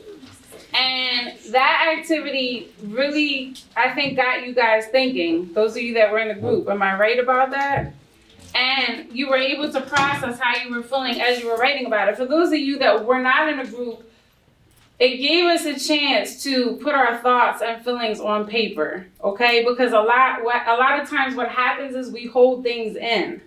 And that activity really, I think, got you guys thinking, those of you that were in the group. Am I right about that? And you were able to process how you were feeling as you were writing about it. For those of you that were not in a group, it gave us a chance to put our thoughts and feelings on paper, okay? Because a lot of times what happens is we hold things in,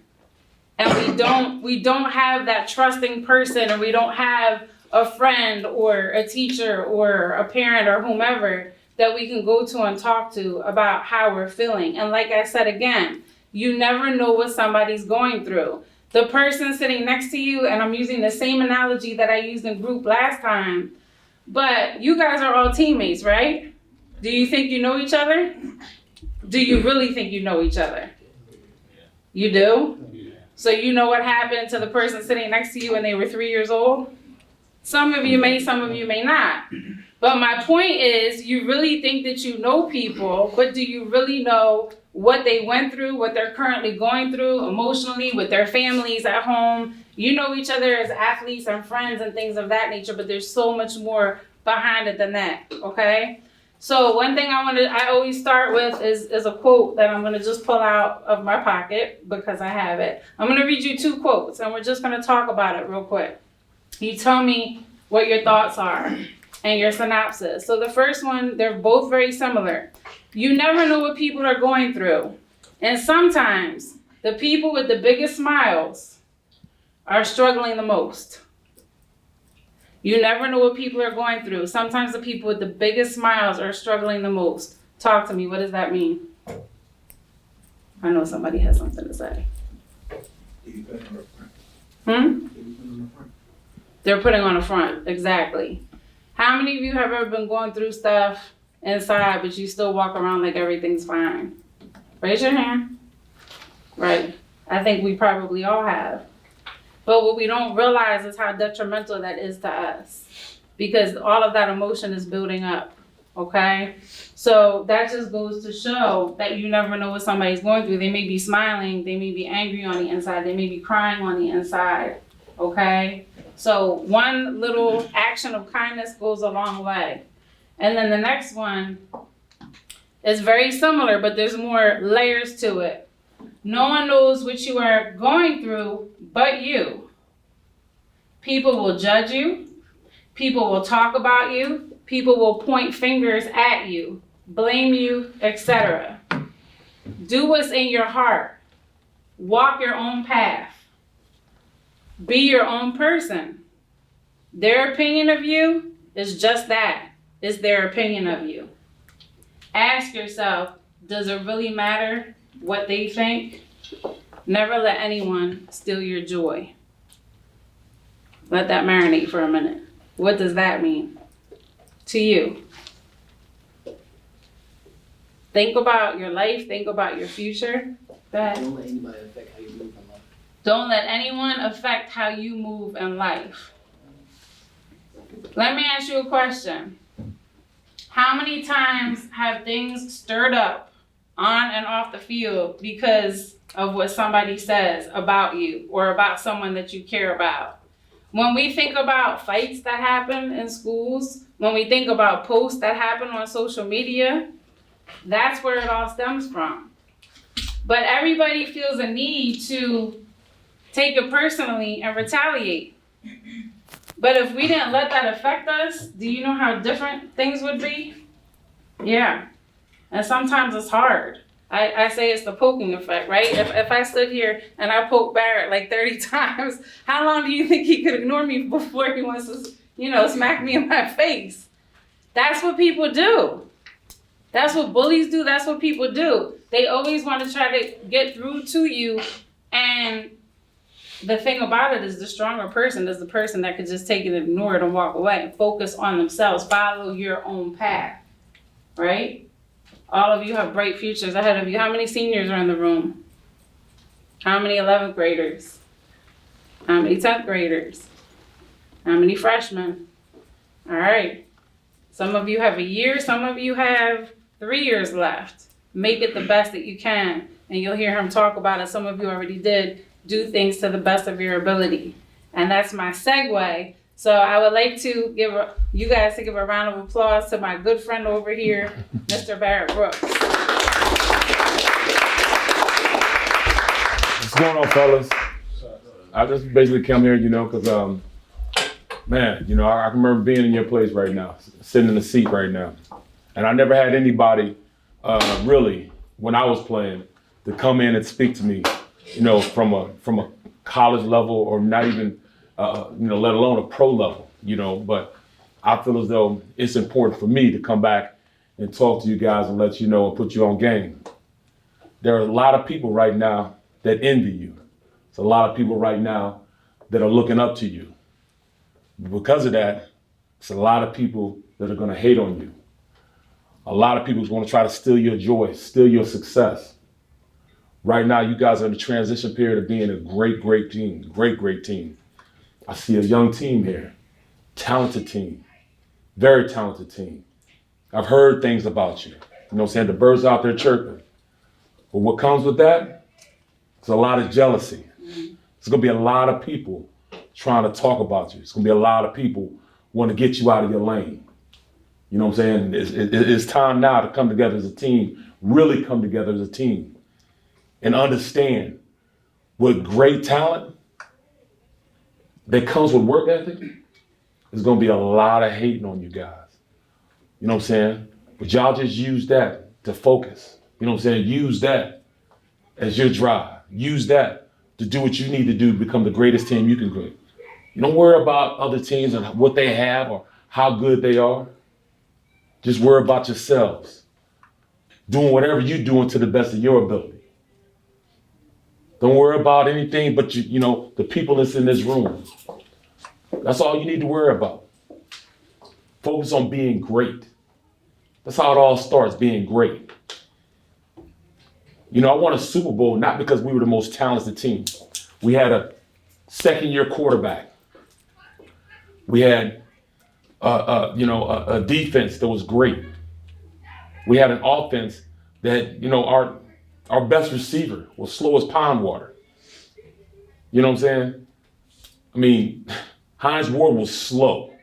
and we don't have that trusting person, or we don't have a friend or a teacher or a parent or whomever that we can go to and talk to about how we're feeling. And like I said again, you never know what somebody's going through. The person sitting next to you, and I'm using the same analogy that I used in group last time, but you guys are all teammates, right? Do you think you know each other? Do you really think you know each other? You do? So you know what happened to the person sitting next to you when they were 3 years old? Some of you may, some of you may not. But my point is, you really think that you know people, but do you really know what they went through, what they're currently going through emotionally with their families at home? You know each other as athletes and friends and things of that nature, but there's so much more behind it than that, okay? So one thing I always start with is a quote that I'm gonna just pull out of my pocket because I have it. I'm gonna read you 2 quotes, and we're just gonna talk about it real quick. You tell me what your thoughts are and your synopsis. So the first one, they're both very similar. You never know what people are going through. And sometimes the people with the biggest smiles are struggling the most. You never know what people are going through. Sometimes the people with the biggest smiles are struggling the most. Talk to me. What does that mean? I know somebody has something to say. They're putting on a front, exactly. How many of you have ever been going through stuff inside, but you still walk around like everything's fine? Raise your hand. Right. I think we probably all have. But what we don't realize is how detrimental that is to us, because all of that emotion is building up, okay? So that just goes to show that you never know what somebody's going through. They may be smiling, they may be angry on the inside, they may be crying on the inside, okay? So one little action of kindness goes a long way. And then the next one is very similar, but there's more layers to it. No one knows what you are going through but you. People will judge you. People will talk about you. People will point fingers at you, blame you, etc. Do what's in your heart. Walk your own path. Be your own person. Their opinion of you is just that. It's their opinion of you. Ask yourself, does it really matter what they think? Never let anyone steal your joy. Let that marinate for a minute. What does that mean to you? Think about your life. Think about your future. Go ahead. Don't let anybody affect how you move in life. Don't let anyone affect how you move in life. Let me ask you a question. How many times have things stirred up on and off the field because of what somebody says about you or about someone that you care about? When we think about fights that happen in schools, when we think about posts that happen on social media, that's where it all stems from. But everybody feels a need to take it personally and retaliate. But if we didn't let that affect us, do you know how different things would be? Yeah. And sometimes it's hard. I say it's the poking effect, right? If I stood here and I poked Barrett like 30 times, how long do you think he could ignore me before he wants to, smack me in my face? That's what people do. That's what bullies do. That's what people do. They always want to try to get through to you. And the thing about it is the stronger person is the person that could just take it, ignore it, and walk away. Focus on themselves. Follow your own path, right? All of you have bright futures ahead of you. How many seniors are in the room? How many 11th graders? How many 10th graders? How many freshmen? All right. Some of you have a year. Some of you have 3 years left. Make it the best that you can. And you'll hear him talk about it. Some of you already did. Do things to the best of your ability. And that's my segue. So I would like to give you guys to give a round of applause to my good friend over here, Mr. Barrett Brooks. What's going on, fellas? I just basically come here, because, man, I can remember being in your place right now, sitting in the seat right now. And I never had anybody, really, when I was playing, to come in and speak to me, from a college level or not even, let alone a pro level, but I feel as though it's important for me to come back and talk to you guys and let you know and put you on game. There are a lot of people right now that envy you. There's a lot of people right now that are looking up to you. Because of that, it's a lot of people that are going to hate on you. A lot of people are going to try to steal your joy, steal your success. Right now, you guys are in the transition period of being a great, great team, great team. I see a young team here, talented team, very talented team. I've heard things about you, the birds out there chirping. But what comes with that? It's a lot of jealousy. There's gonna be a lot of people trying to talk about you. It's gonna be a lot of people want to get you out of your lane. You know what I'm saying? It's time now to come together as a team, really come together as a team and understand with great talent that comes with work ethic, there's gonna be a lot of hating on you guys. You know what I'm saying? But y'all just use that to focus. You know what I'm saying? Use that as your drive. Use that to do what you need to do to become the greatest team you can be. You don't worry about other teams and what they have or how good they are. Just worry about yourselves. doing whatever you're doing to the best of your ability. Don't worry about anything but the people that's in this room. That's all you need to worry about. Focus on being great. That's how it all starts, being great. I won a Super Bowl not because we were the most talented team. We had a second-year quarterback. We had a defense that was great. We had an offense that, our best receiver was slow as pond water. You know what I'm saying? I mean, Hines Ward was slow,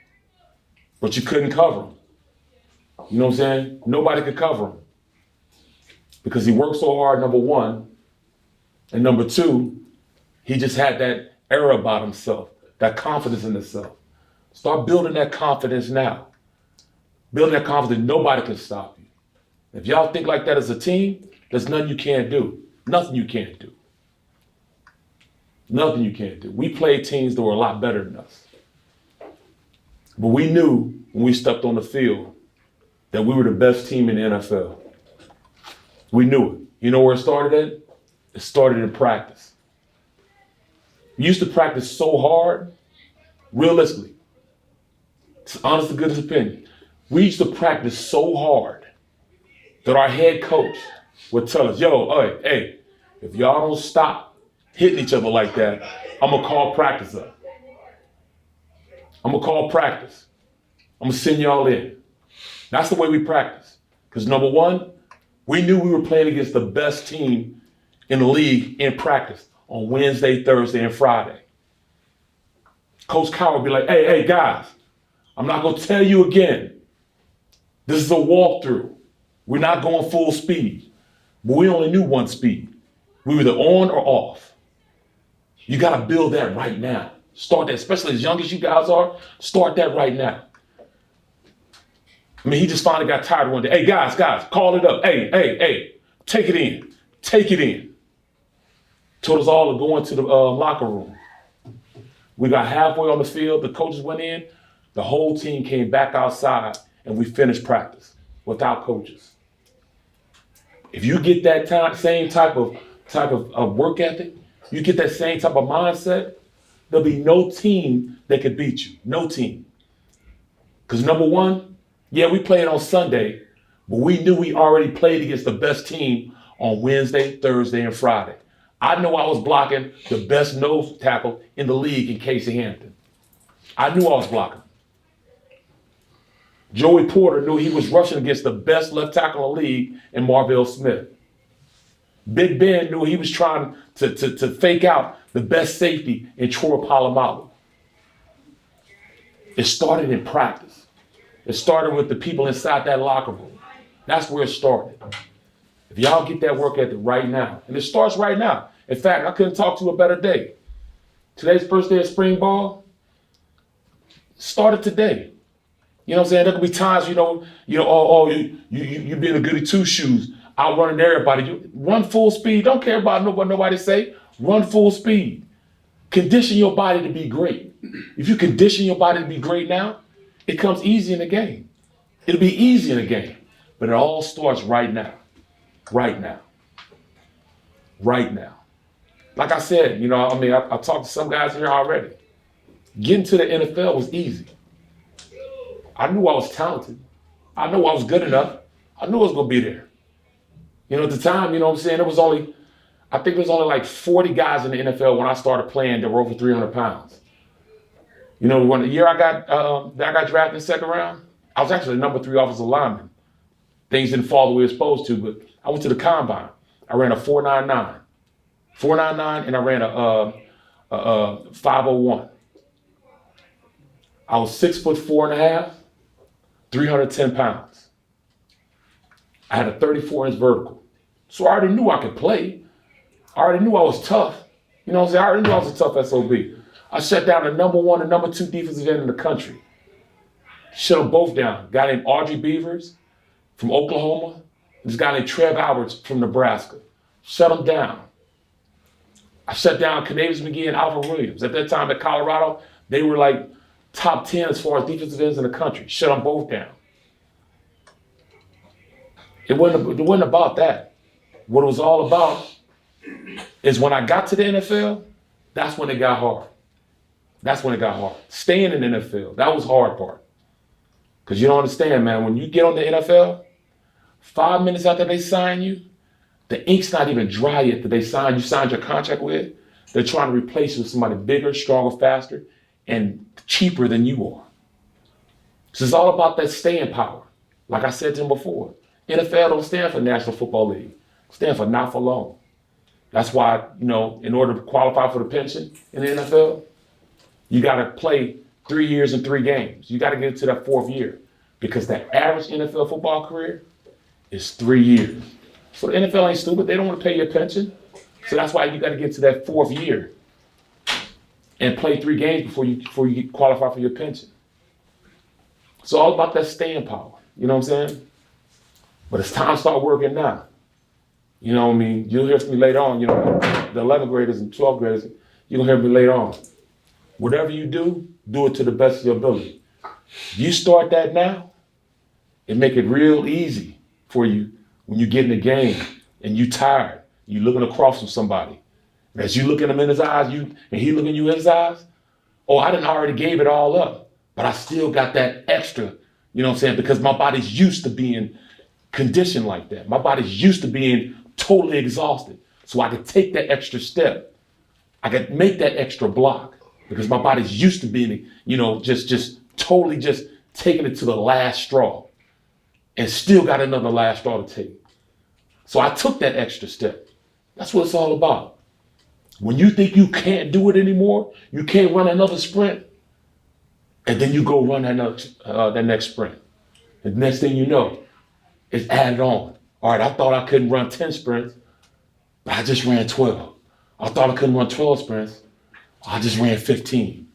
but you couldn't cover him. You know what I'm saying? Nobody could cover him because he worked so hard, number one. And number two, he just had that air about himself, that confidence in himself. Start building that confidence now. Building that confidence, nobody can stop you. If y'all think like that as a team, there's nothing you can't do. Nothing you can't do. Nothing you can't do. We played teams that were a lot better than us. But we knew when we stepped on the field that we were the best team in the NFL. We knew it. You know where it started at? It started in practice. We used to practice so hard, realistically. It's honest to goodness opinion. We used to practice so hard that our head coach would tell us, hey, if y'all don't stop hitting each other like that, I'm gonna call practice up. I'm gonna call practice. I'm gonna send y'all in. That's the way we practice. Because number one, we knew we were playing against the best team in the league in practice on Wednesday, Thursday, and Friday. Coach Kyle would be like, hey, guys, I'm not gonna tell you again. This is a walkthrough. We're not going full speed. But we only knew one speed. We were either on or off. You gotta build that right now. Start that, especially as young as you guys are, start that right now. I mean, he just finally got tired one day. Hey, guys, call it up. Hey, take it in. Take it in. Told us all to go into the locker room. We got halfway on the field. The coaches went in. The whole team came back outside, and we finished practice without coaches. If you get that same type of work ethic, you get that same type of mindset, there'll be no team that can beat you. No team. Because number one, yeah, we played on Sunday, but we knew we already played against the best team on Wednesday, Thursday, and Friday. I know I was blocking the best nose tackle in the league in Casey Hampton. I knew I was blocking. Joey Porter knew he was rushing against the best left tackle in the league in Marvell Smith. Big Ben knew he was trying to fake out the best safety in Troy Polamalu. It started in practice. It started with the people inside that locker room. That's where it started. If y'all get that work ethic right now, and it starts right now. In fact, I couldn't talk to a better day. Today's first day of spring ball. Started today. You know what I'm saying? There could be times, you being a goody two shoes, outrunning everybody. You run full speed. Don't care about what nobody say. Run full speed. Condition your body to be great. If you condition your body to be great now, it comes easy in the game. It'll be easy in the game. But it all starts right now. Right now. Right now. Like I said, I talked to some guys here already. Getting to the NFL was easy. I knew I was talented. I knew I was good enough. I knew I was going to be there. At the time, there was only like 40 guys in the NFL when I started playing that were over 300 pounds. When the year I got drafted in the second round, I was actually the number 3 offensive lineman. Things didn't fall the way it was supposed to, but I went to the combine. I ran a 4.99. 4.99, and I ran a 5.01. I was 6'4.5", 310 pounds. I had a 34-inch vertical. So I already knew I could play. I already knew I was tough. I already knew I was a tough SOB. I shut down the number 1 and number 2 defensive end in the country. Shut them both down. A guy named Audrey Beavers from Oklahoma, and this guy named Trev Alberts from Nebraska. Shut them down. I shut down Canavis McGee and Alvin Williams. At that time at Colorado, they were like top 10 as far as defensive ends in the country. Shut them both down. It wasn't about that. What it was all about is when I got to the NFL, that's when it got hard. That's when it got hard. Staying in the NFL, that was the hard part. Because you don't understand, man, when you get on the NFL, 5 minutes after they sign you, the ink's not even dry yet that you signed your contract with. They're trying to replace you with somebody bigger, stronger, faster, and cheaper than you are. So it's all about that staying power. Like I said to him before, NFL don't stand for National Football League. It stands for not for long. That's why, in order to qualify for the pension in the NFL, you got to play 3 years and 3 games. You got to get to that 4th year because the average NFL football career is 3 years. So the NFL ain't stupid. They don't want to pay your pension. So that's why you got to get to that 4th year and play 3 games before you qualify for your pension. It's all about that staying power. You know what I'm saying? But it's time to start working now. You know what I mean? You'll hear from me later on. The 11th graders and 12th graders, you'll hear me later on. Whatever you do it to the best of your ability. You start that now, it make it real easy for you when you get in the game and you tired, you looking across from somebody. And as you look at him in his eyes, and he looking you in his eyes, I done already gave it all up, but I still got that extra, you know what I'm saying? Because my body's used to being conditioned like that. My body's used to being totally exhausted. So I could take that extra step. I could make that extra block because my body's used to being, just totally just taking it to the last straw and still got another last straw to take. So I took that extra step. That's what it's all about. When you think you can't do it anymore, you can't run another sprint, and then you go run that next sprint. And the next thing you know, it's added on. All right, I thought I couldn't run 10 sprints, but I just ran 12. I thought I couldn't run 12 sprints, I just ran 15.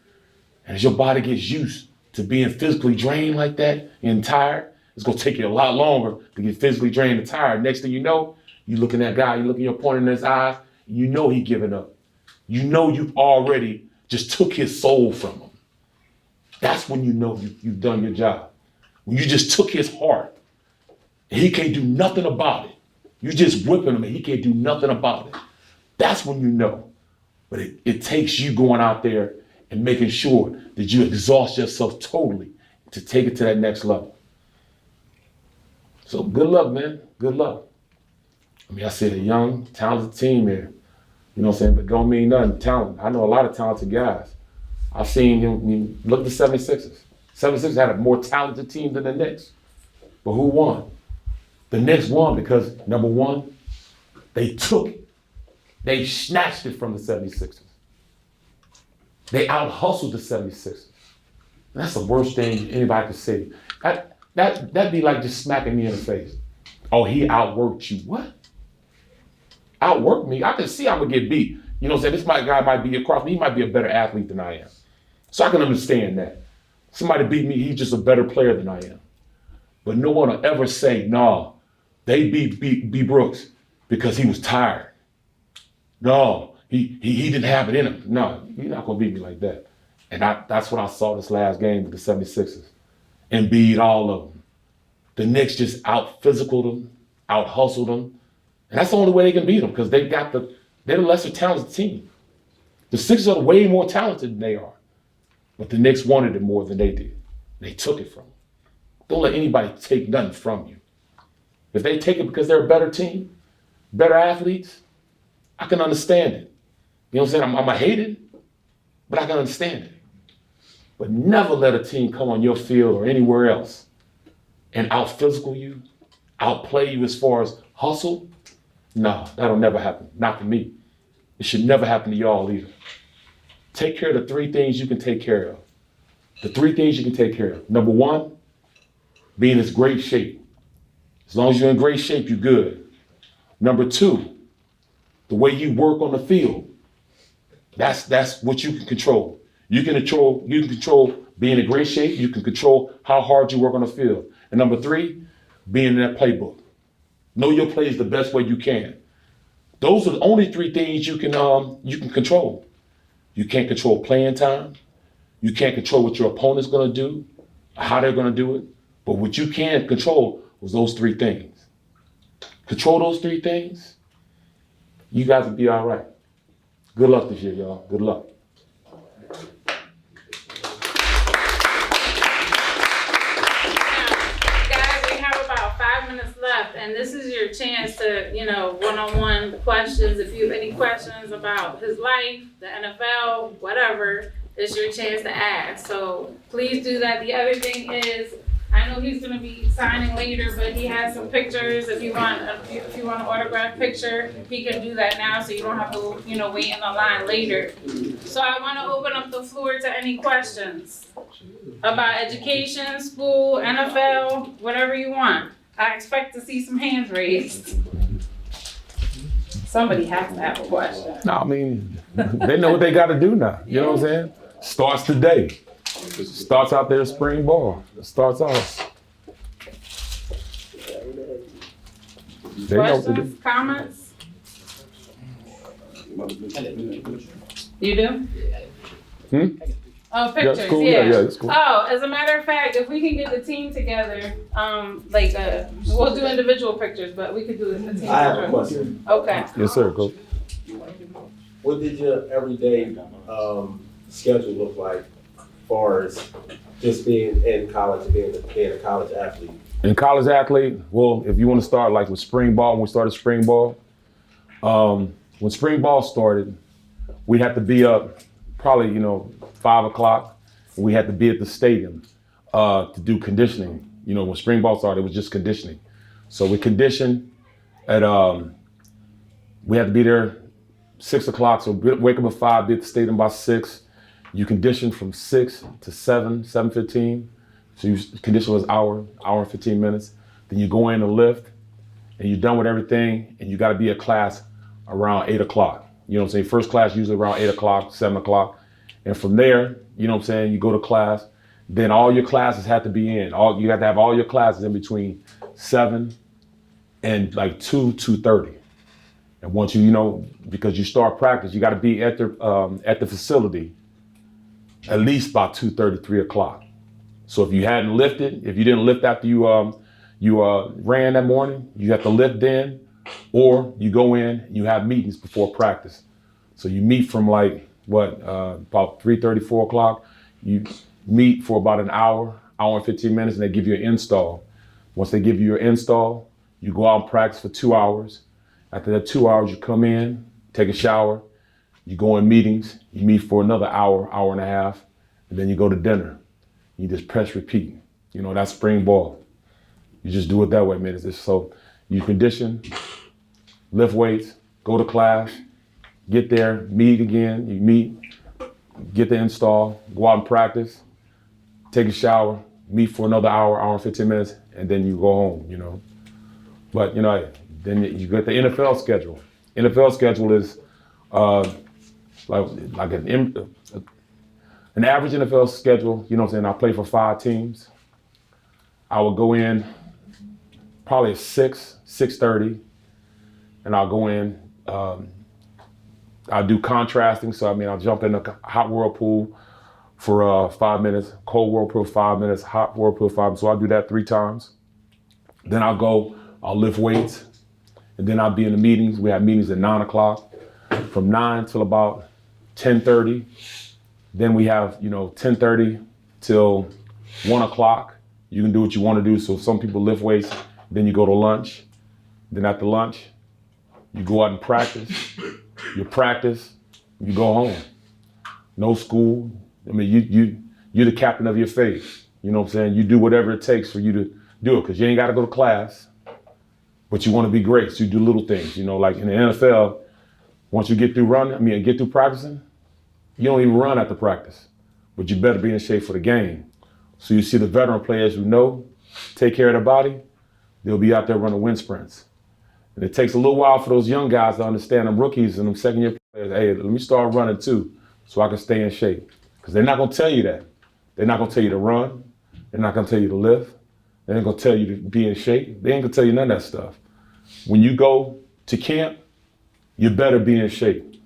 And as your body gets used to being physically drained like that and tired, it's gonna take you a lot longer to get physically drained and tired. Next thing you know, you looking at that guy, you looking your opponent in his eyes, you know he giving up. You know you've already just took his soul from him. That's when you know you've done your job. When you just took his heart and he can't do nothing about it. You just whipping him and he can't do nothing about it. That's when you know. But it takes you going out there and making sure that you exhaust yourself totally to take it to that next level. So good luck, man. Good luck. I said a young, talented team here. You know what I'm saying? But don't mean nothing. Talent. I know a lot of talented guys. I've seen him. Look at the 76ers. 76ers had a more talented team than the Knicks. But who won? The Knicks won because, number one, they took it. They snatched it from the 76ers. They out-hustled the 76ers. And that's the worst thing anybody could say. That'd be like just smacking me in the face. Oh, he outworked you. What? Outworked me? I can see I'm going to get beat. You know what I'm saying? This guy might be across me. He might be a better athlete than I am. So I can understand that. Somebody beat me, he's just a better player than I am. But no one will ever say, no, they beat B. Brooks because he was tired. No, he didn't have it in him. No, you're not going to beat me like that. And that's what I saw this last game with the 76ers. Embiid, all of them. The Knicks just out-physicaled them, out-hustled them. And that's the only way they can beat them because they're the lesser talented team. The Sixers are way more talented than they are. But the Knicks wanted it more than they did. They took it from them. Don't let anybody take nothing from you. If they take it because they're a better team, better athletes, I can understand it. You know what I'm saying? I'm going to hate it, but I can understand it. But never let a team come on your field or anywhere else and out-physical you, outplay you as far as hustle. No, that'll never happen. Not for me. It should never happen to y'all either. Take care of the 3 things you can take care of. The 3 things you can take care of. Number 1, be in great shape. As long as you're in great shape, you're good. Number 2, the way you work on the field. That's what you can control. You can control being in great shape. You can control how hard you work on the field. And number 3, being in that playbook. Know your plays the best way you can. Those are the only 3 things you can control. You can't control playing time. You can't control what your opponent's going to do, how they're going to do it. But what you can control was those 3 things. control those three things, you guys will be all right. Good luck this year, y'all. Good luck. And this is your chance to, one-on-one questions. If you have any questions about his life, the NFL, whatever, it's your chance to ask. So please do that. The other thing is, I know he's gonna be signing later, but he has some pictures. If you want an autographed picture, he can do that now, so you don't have to, wait in the line later. So I want to open up the floor to any questions about education, school, NFL, whatever you want. I expect to see some hands raised. Somebody has to have a question. No, I mean, they know what they got to do now. You know what I'm saying? Starts today. Starts out there spring ball. It starts off. They know what to do. Questions, comments? You do? Oh, pictures, Yeah, cool. yeah. Yeah, it's cool. Oh, as a matter of fact, if we can get the team together, we'll do individual pictures, but we could do a team I have picture. a question. Okay. Yes, sir. Go. What did your everyday schedule look like as far as just being in college and being a college athlete? In college athlete, well, if you want to start like with spring ball, when we started spring ball, when spring ball started, we had to be up probably, 5 o'clock. We had to be at the stadium to do conditioning. When spring ball started, it was just conditioning. So we conditioned at, we had to be there 6 o'clock. So wake up at 5, be at the stadium by 6. You condition from 6 to 7, 7:15. So you condition was hour and 15 minutes. Then you go in and lift, and you're done with everything, and you got to be at class around 8 o'clock. You know what I'm saying? First class usually around 8 o'clock, 7 o'clock. And from there, you know what I'm saying, you go to class. Then all your classes have to be in. You have to have all your classes in between 7 and like 2:30. And once because you start practice, you got to be at the facility at least by 2:30, 3 o'clock. So if you hadn't lifted, if you didn't lift after you ran that morning, you have to lift then, or you go in, you have meetings before practice. So you meet from about 3:30, 4 o'clock. You meet for about an hour and 15 minutes, and they give you an install. Once they give you your install, you go out and practice for 2 hours. After that 2 hours, you come in, take a shower, you go in meetings, you meet for another hour, hour and a half, and then you go to dinner. You just press repeat. That's spring ball. You just do it that way, man. So you condition, lift weights, go to class, get there, meet again, you meet, get the install, go out and practice, take a shower, meet for another hour, hour and 15 minutes, and then you go home, But, then you get the NFL schedule. NFL schedule is like an average NFL schedule, I play for 5 teams. I would go in probably at 6:30, and I'll go in, I'll do contrasting. So, I'll jump in a hot whirlpool for 5 minutes, cold whirlpool 5 minutes, hot whirlpool 5 minutes. So I'll do that 3 times. Then I'll lift weights, and then I'll be in the meetings. We have meetings at 9 o'clock, from 9 till about 10:30. Then we have, 10:30 till 1 o'clock. You can do what you want to do. So some people lift weights, then you go to lunch. Then after lunch, you go out and practice. You go home. No school. You're the captain of your fate. You know what I'm saying? You do whatever it takes for you to do it, because you ain't got to go to class, but you want to be great. So you do little things, like in the NFL, once you get through practicing, you don't even run after practice, but you better be in shape for the game. So you see the veteran players who take care of their body, they'll be out there running wind sprints. And it takes a little while for those young guys to understand, them rookies and them second-year players, hey, let me start running too, so I can stay in shape. Because they're not going to tell you that. They're not going to tell you to run. They're not going to tell you to lift. They ain't going to tell you to be in shape. They ain't going to tell you none of that stuff. When you go to camp, you better be in shape.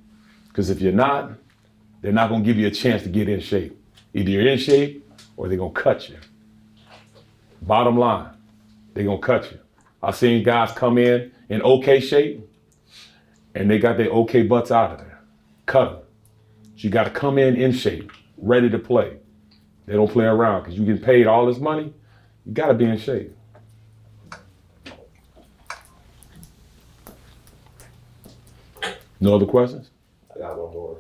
Because if you're not, they're not going to give you a chance to get in shape. Either you're in shape or they're going to cut you. Bottom line, they're going to cut you. I've seen guys come in in okay shape and they got their okay butts out of there. Cut them. So you got to come in shape, ready to play. They don't play around because you get paid all this money. You got to be in shape. No other questions? I got one more.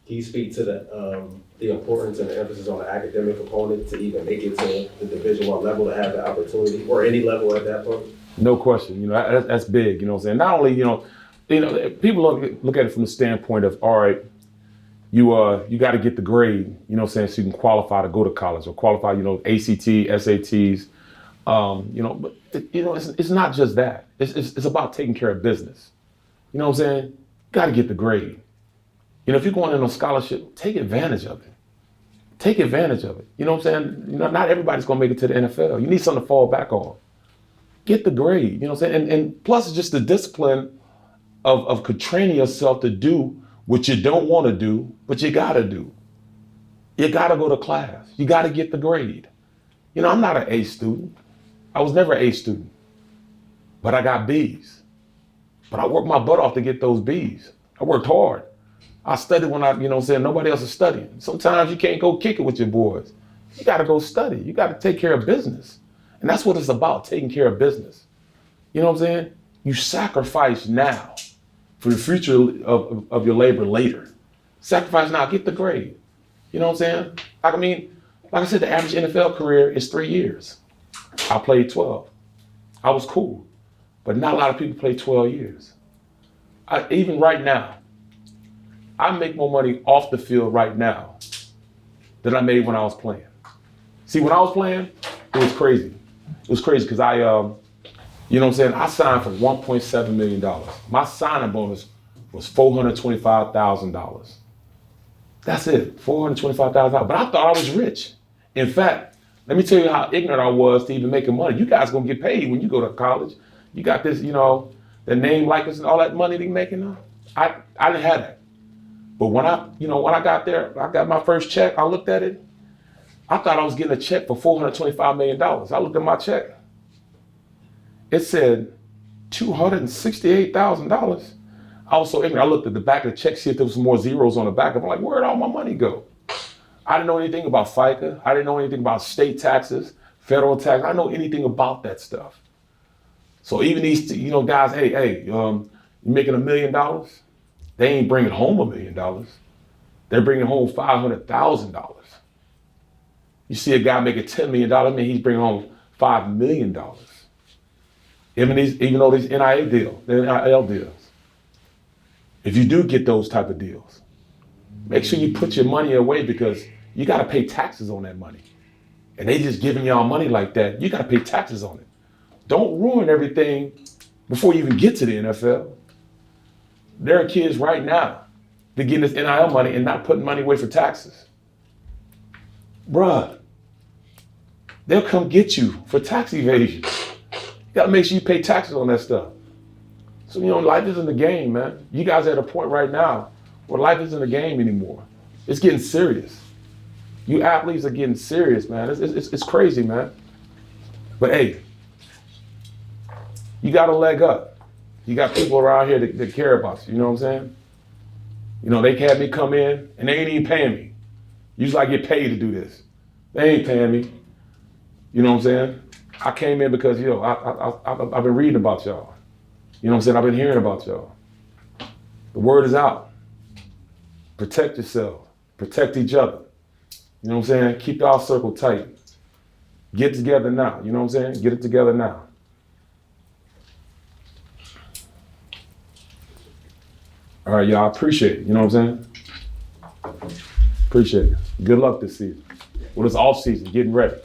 Can you speak to the importance and the emphasis on the academic component to even make it to the Division I level to have the opportunity, or any level at that point? No question. You know, that's big. You know what I'm saying? Not only, you know, people look at it from the standpoint of, all right, you got to get the grade, you know what I'm saying, so you can qualify to go to college or qualify, you know, ACT, SATs, you know, but it's not just that. It's about taking care of business. You know what I'm saying? Got to get the grade. You know, if you're going in on scholarship, take advantage of it. Take advantage of it. You know what I'm saying? You know, not everybody's going to make it to the NFL. You need something to fall back on. Get the grade, you know what I'm saying? And plus it's just the discipline of training yourself to do what you don't want to do, but you got to do. You got to go to class. You got to get the grade. You know, I'm not an A student. I was never an A student, but I got B's. But I worked my butt off to get those B's. I worked hard. I studied when you know what I'm saying, nobody else is studying. Sometimes you can't go kick it with your boys. You got to go study. You got to take care of business. And that's what it's about, taking care of business. You know what I'm saying? You sacrifice now for the future of your labor later. Sacrifice now, get the grade. You know what I'm saying? I mean, like I said, the average NFL career is 3 years. I played 12. I was cool. But not a lot of people play 12 years. Even right now, I make more money off the field right now than I made when I was playing. See, when I was playing, it was crazy. It was crazy because you know what I'm saying? I signed for $1.7 million. My signing bonus was $425,000. That's it, $425,000. But I thought I was rich. In fact, let me tell you how ignorant I was to even making money. You guys gonna get paid when you go to college. You got this, you know, the name, likeness, and all that money they making now. I didn't have that. But when I got there, I got my first check, I looked at it. I thought I was getting a check for $425 million. I looked at my check. It said $268,000. I was so ignorant. I looked at the back of the check, see if there was some more zeros on the back of it. I'm like, where'd all my money go? I didn't know anything about FICA. I didn't know anything about state taxes, federal tax. I didn't know anything about that stuff. So even these, you know, guys, hey, you're making $1 million? They ain't bringing home $1 million. They're bringing home $500,000. You see a guy making $10 million, I mean, he's bringing home $5 million. Even though these NIL deals. If you do get those type of deals, make sure you put your money away because you got to pay taxes on that money. And they just giving y'all money like that, you got to pay taxes on it. Don't ruin everything before you even get to the NFL. There are kids right now that getting this NIL money and not putting money away for taxes. Bruh, they'll come get you for tax evasion. You gotta make sure you pay taxes on that stuff. So, you know, life isn't a game, man. You guys are at a point right now where life isn't a game anymore. It's getting serious. You athletes are getting serious, man. It's crazy, man. But hey, you got a leg up. You got people around here that care about you, you know what I'm saying? You know, they had me come in and they ain't even paying me. Usually I get paid to do this. They ain't paying me. You know what I'm saying? I came in because, you know, I've been reading about y'all. You know what I'm saying? I've been hearing about y'all. The word is out. Protect yourself. Protect each other. You know what I'm saying? Keep y'all circle tight. Get together now. You know what I'm saying? Get it together now. All right, y'all, I appreciate it. You know what I'm saying? Appreciate it. Good luck this season. Well, it's off season, getting ready.